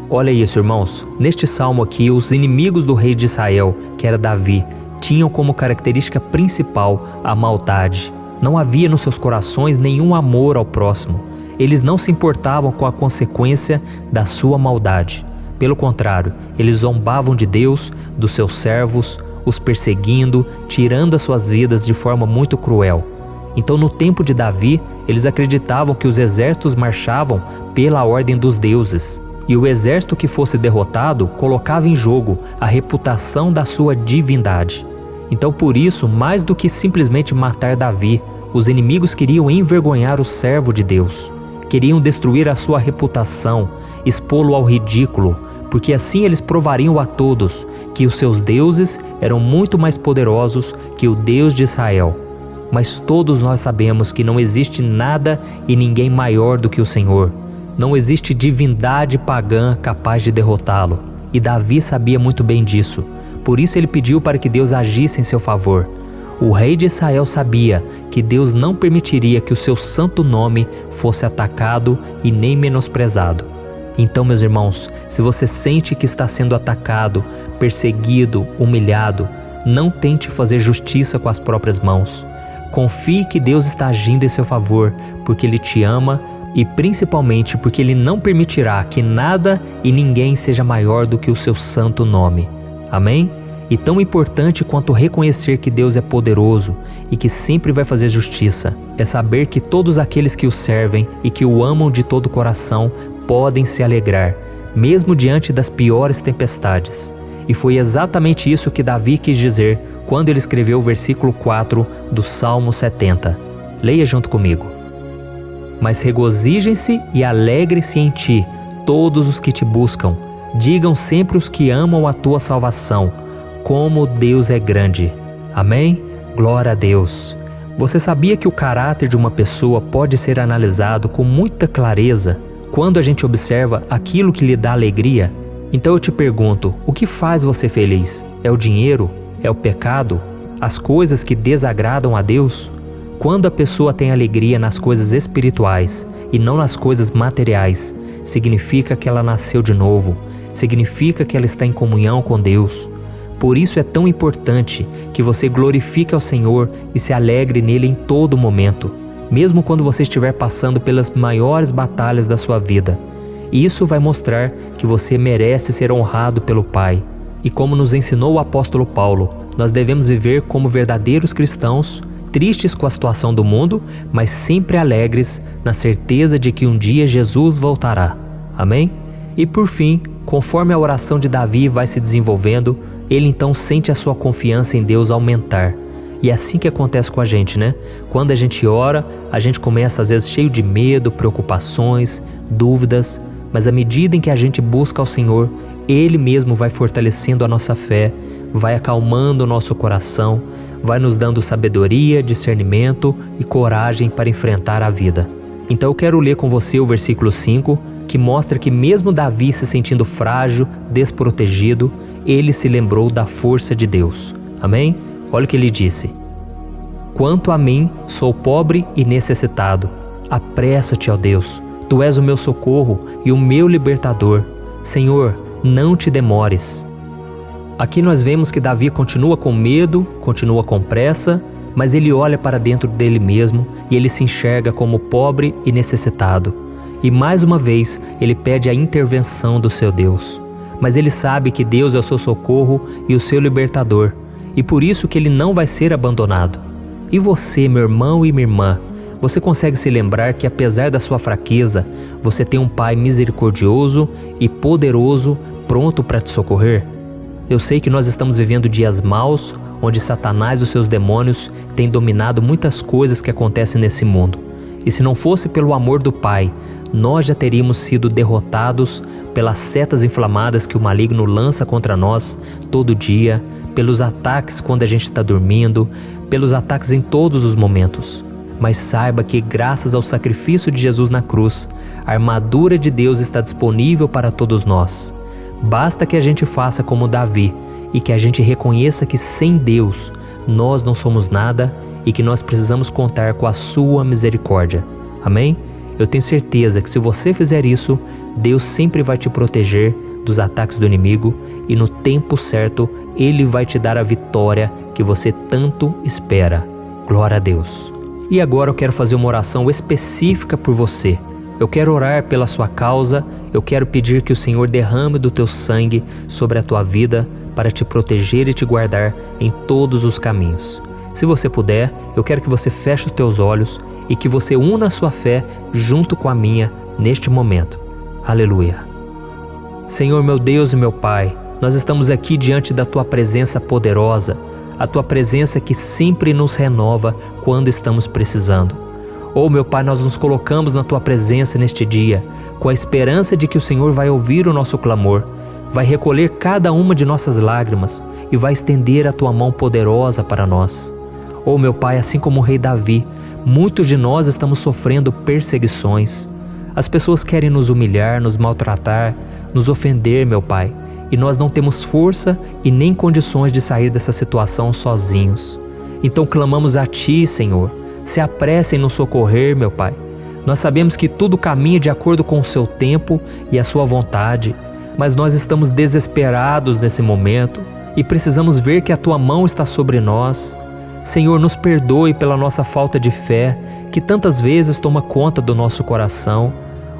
Olha isso, irmãos. Neste salmo aqui, os inimigos do rei de Israel, que era Davi, tinham como característica principal a maldade. Não havia nos seus corações nenhum amor ao próximo. Eles não se importavam com a consequência da sua maldade. Pelo contrário, eles zombavam de Deus, dos seus servos, os perseguindo, tirando as suas vidas de forma muito cruel. Então, no tempo de Davi, eles acreditavam que os exércitos marchavam pela ordem dos deuses. E o exército que fosse derrotado colocava em jogo a reputação da sua divindade. Então, por isso, mais do que simplesmente matar Davi, os inimigos queriam envergonhar o servo de Deus. Queriam destruir a sua reputação, expô-lo ao ridículo, porque assim eles provariam a todos que os seus deuses eram muito mais poderosos que o Deus de Israel. Mas todos nós sabemos que não existe nada e ninguém maior do que o Senhor. Não existe divindade pagã capaz de derrotá-lo. E Davi sabia muito bem disso. Por isso ele pediu para que Deus agisse em seu favor. O rei de Israel sabia que Deus não permitiria que o seu santo nome fosse atacado e nem menosprezado. Então, meus irmãos, se você sente que está sendo atacado, perseguido, humilhado, não tente fazer justiça com as próprias mãos. Confie que Deus está agindo em seu favor, porque Ele te ama e principalmente porque Ele não permitirá que nada e ninguém seja maior do que o seu santo nome. Amém? E tão importante quanto reconhecer que Deus é poderoso e que sempre vai fazer justiça, é saber que todos aqueles que o servem e que o amam de todo o coração podem se alegrar, mesmo diante das piores tempestades. E foi exatamente isso que Davi quis dizer quando ele escreveu o versículo 4 do Salmo 70. Leia junto comigo. Mas regozijem-se e alegrem-se em ti, todos os que te buscam. Digam sempre os que amam a tua salvação, como Deus é grande. Amém? Glória a Deus. Você sabia que o caráter de uma pessoa pode ser analisado com muita clareza quando a gente observa aquilo que lhe dá alegria? Então eu te pergunto, o que faz você feliz? É o dinheiro? É o pecado? As coisas que desagradam a Deus? Quando a pessoa tem alegria nas coisas espirituais e não nas coisas materiais, significa que ela nasceu de novo, significa que ela está em comunhão com Deus. Por isso é tão importante que você glorifique ao Senhor e se alegre nele em todo momento, mesmo quando você estiver passando pelas maiores batalhas da sua vida. Isso vai mostrar que você merece ser honrado pelo Pai. E como nos ensinou o apóstolo Paulo, nós devemos viver como verdadeiros cristãos, tristes com a situação do mundo, mas sempre alegres na certeza de que um dia Jesus voltará. Amém? E por fim, conforme a oração de Davi vai se desenvolvendo, ele então sente a sua confiança em Deus aumentar. E é assim que acontece com a gente, né? Quando a gente ora, a gente começa às vezes cheio de medo, preocupações, dúvidas, mas à medida em que a gente busca ao Senhor, Ele mesmo vai fortalecendo a nossa fé, vai acalmando o nosso coração, vai nos dando sabedoria, discernimento e coragem para enfrentar a vida. Então eu quero ler com você o versículo 5, que mostra que mesmo Davi se sentindo frágil, desprotegido, ele se lembrou da força de Deus. Amém? Olha o que ele disse. Quanto a mim, sou pobre e necessitado. Apressa-te, ó Deus. Tu és o meu socorro e o meu libertador. Senhor, não te demores. Aqui nós vemos que Davi continua com medo, continua com pressa, mas ele olha para dentro dele mesmo e ele se enxerga como pobre e necessitado. E mais uma vez ele pede a intervenção do seu Deus. Mas ele sabe que Deus é o seu socorro e o seu libertador, e por isso que ele não vai ser abandonado. E você, meu irmão e minha irmã, você consegue se lembrar que apesar da sua fraqueza, você tem um Pai misericordioso e poderoso pronto para te socorrer? Eu sei que nós estamos vivendo dias maus, onde Satanás e os seus demônios têm dominado muitas coisas que acontecem nesse mundo. E se não fosse pelo amor do Pai, nós já teríamos sido derrotados pelas setas inflamadas que o maligno lança contra nós todo dia, pelos ataques quando a gente está dormindo, pelos ataques em todos os momentos. Mas saiba que graças ao sacrifício de Jesus na cruz, a armadura de Deus está disponível para todos nós. Basta que a gente faça como Davi e que a gente reconheça que sem Deus nós não somos nada e que nós precisamos contar com a sua misericórdia. Amém? Eu tenho certeza que se você fizer isso, Deus sempre vai te proteger dos ataques do inimigo e no tempo certo Ele vai te dar a vitória que você tanto espera. Glória a Deus. E agora eu quero fazer uma oração específica por você. Eu quero orar pela sua causa, eu quero pedir que o Senhor derrame do teu sangue sobre a tua vida para te proteger e te guardar em todos os caminhos. Se você puder, eu quero que você feche os teus olhos e que você una a sua fé junto com a minha neste momento. Aleluia. Senhor, meu Deus e meu Pai, nós estamos aqui diante da Tua presença poderosa, a Tua presença que sempre nos renova quando estamos precisando. Oh, meu Pai, nós nos colocamos na Tua presença neste dia, com a esperança de que o Senhor vai ouvir o nosso clamor, vai recolher cada uma de nossas lágrimas e vai estender a Tua mão poderosa para nós. Oh, meu Pai, assim como o rei Davi, muitos de nós estamos sofrendo perseguições. As pessoas querem nos humilhar, nos maltratar, nos ofender, meu Pai, e nós não temos força e nem condições de sair dessa situação sozinhos. Então clamamos a Ti, Senhor, se apresse em nos socorrer, meu Pai. Nós sabemos que tudo caminha de acordo com o Seu tempo e a Sua vontade, mas nós estamos desesperados nesse momento e precisamos ver que a Tua mão está sobre nós. Senhor, nos perdoe pela nossa falta de fé, que tantas vezes toma conta do nosso coração.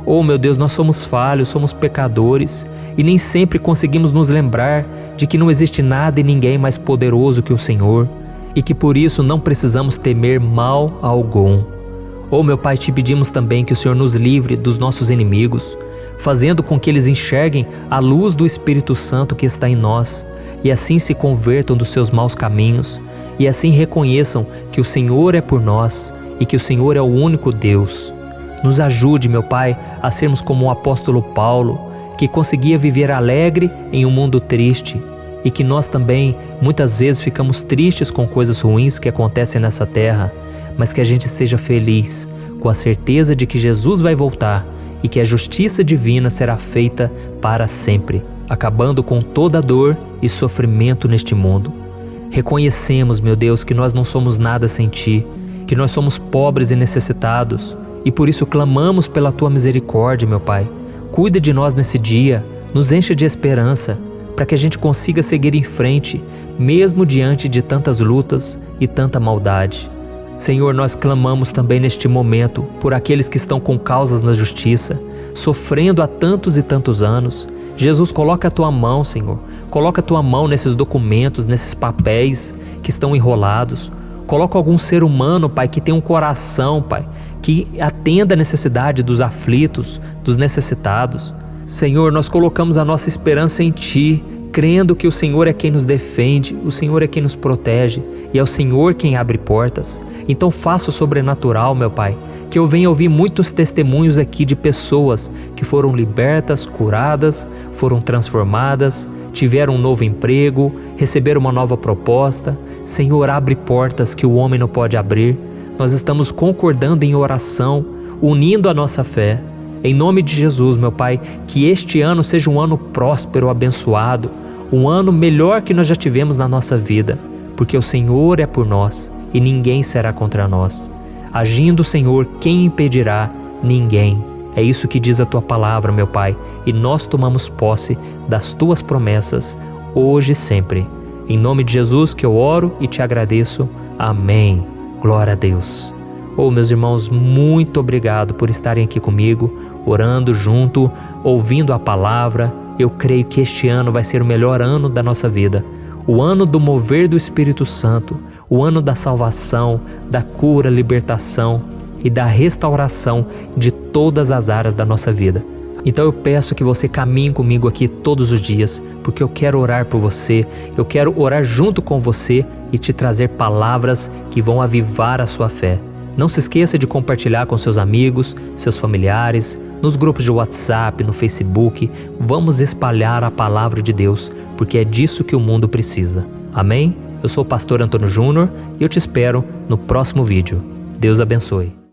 Oh, meu Deus, nós somos falhos, somos pecadores e nem sempre conseguimos nos lembrar de que não existe nada e ninguém mais poderoso que o Senhor e que por isso não precisamos temer mal algum. Oh, meu Pai, te pedimos também que o Senhor nos livre dos nossos inimigos, fazendo com que eles enxerguem a luz do Espírito Santo que está em nós e assim se convertam dos seus maus caminhos e assim reconheçam que o Senhor é por nós e que o Senhor é o único Deus. Nos ajude, meu Pai, a sermos como o apóstolo Paulo, que conseguia viver alegre em um mundo triste, e que nós também muitas vezes ficamos tristes com coisas ruins que acontecem nessa terra, mas que a gente seja feliz, com a certeza de que Jesus vai voltar e que a justiça divina será feita para sempre, acabando com toda dor e sofrimento neste mundo. Reconhecemos, meu Deus, que nós não somos nada sem Ti, que nós somos pobres e necessitados, e por isso clamamos pela Tua misericórdia, meu Pai. Cuida de nós nesse dia, nos encha de esperança, para que a gente consiga seguir em frente, mesmo diante de tantas lutas e tanta maldade. Senhor, nós clamamos também neste momento por aqueles que estão com causas na justiça, sofrendo há tantos e tantos anos. Jesus, coloca a Tua mão, Senhor. Coloca a Tua mão nesses documentos, nesses papéis que estão enrolados. Coloca algum ser humano, Pai, que tem um coração, Pai, que atenda a necessidade dos aflitos, dos necessitados. Senhor, nós colocamos a nossa esperança em Ti, crendo que o Senhor é quem nos defende, o Senhor é quem nos protege e é o Senhor quem abre portas. Então faça o sobrenatural, meu Pai, que eu venha ouvir muitos testemunhos aqui de pessoas que foram libertas, curadas, foram transformadas, tiveram um novo emprego, receberam uma nova proposta. Senhor, abre portas que o homem não pode abrir. Nós estamos concordando em oração, unindo a nossa fé. Em nome de Jesus, meu Pai, que este ano seja um ano próspero, abençoado, um ano melhor que nós já tivemos na nossa vida, porque o Senhor é por nós e ninguém será contra nós. Agindo o Senhor, quem impedirá? Ninguém. É isso que diz a Tua palavra, meu Pai, e nós tomamos posse das Tuas promessas, hoje e sempre. Em nome de Jesus que eu oro e te agradeço. Amém. Glória a Deus. Meus irmãos, muito obrigado por estarem aqui comigo, orando junto, ouvindo a palavra. Eu creio que este ano vai ser o melhor ano da nossa vida. O ano do mover do Espírito Santo, o ano da salvação, da cura, libertação e da restauração de todas as áreas da nossa vida. Então eu peço que você caminhe comigo aqui todos os dias, porque eu quero orar por você, eu quero orar junto com você e te trazer palavras que vão avivar a sua fé. Não se esqueça de compartilhar com seus amigos, seus familiares, nos grupos de WhatsApp, no Facebook. Vamos espalhar a palavra de Deus, porque é disso que o mundo precisa. Amém? Eu sou o pastor Antônio Júnior e eu te espero no próximo vídeo. Deus abençoe.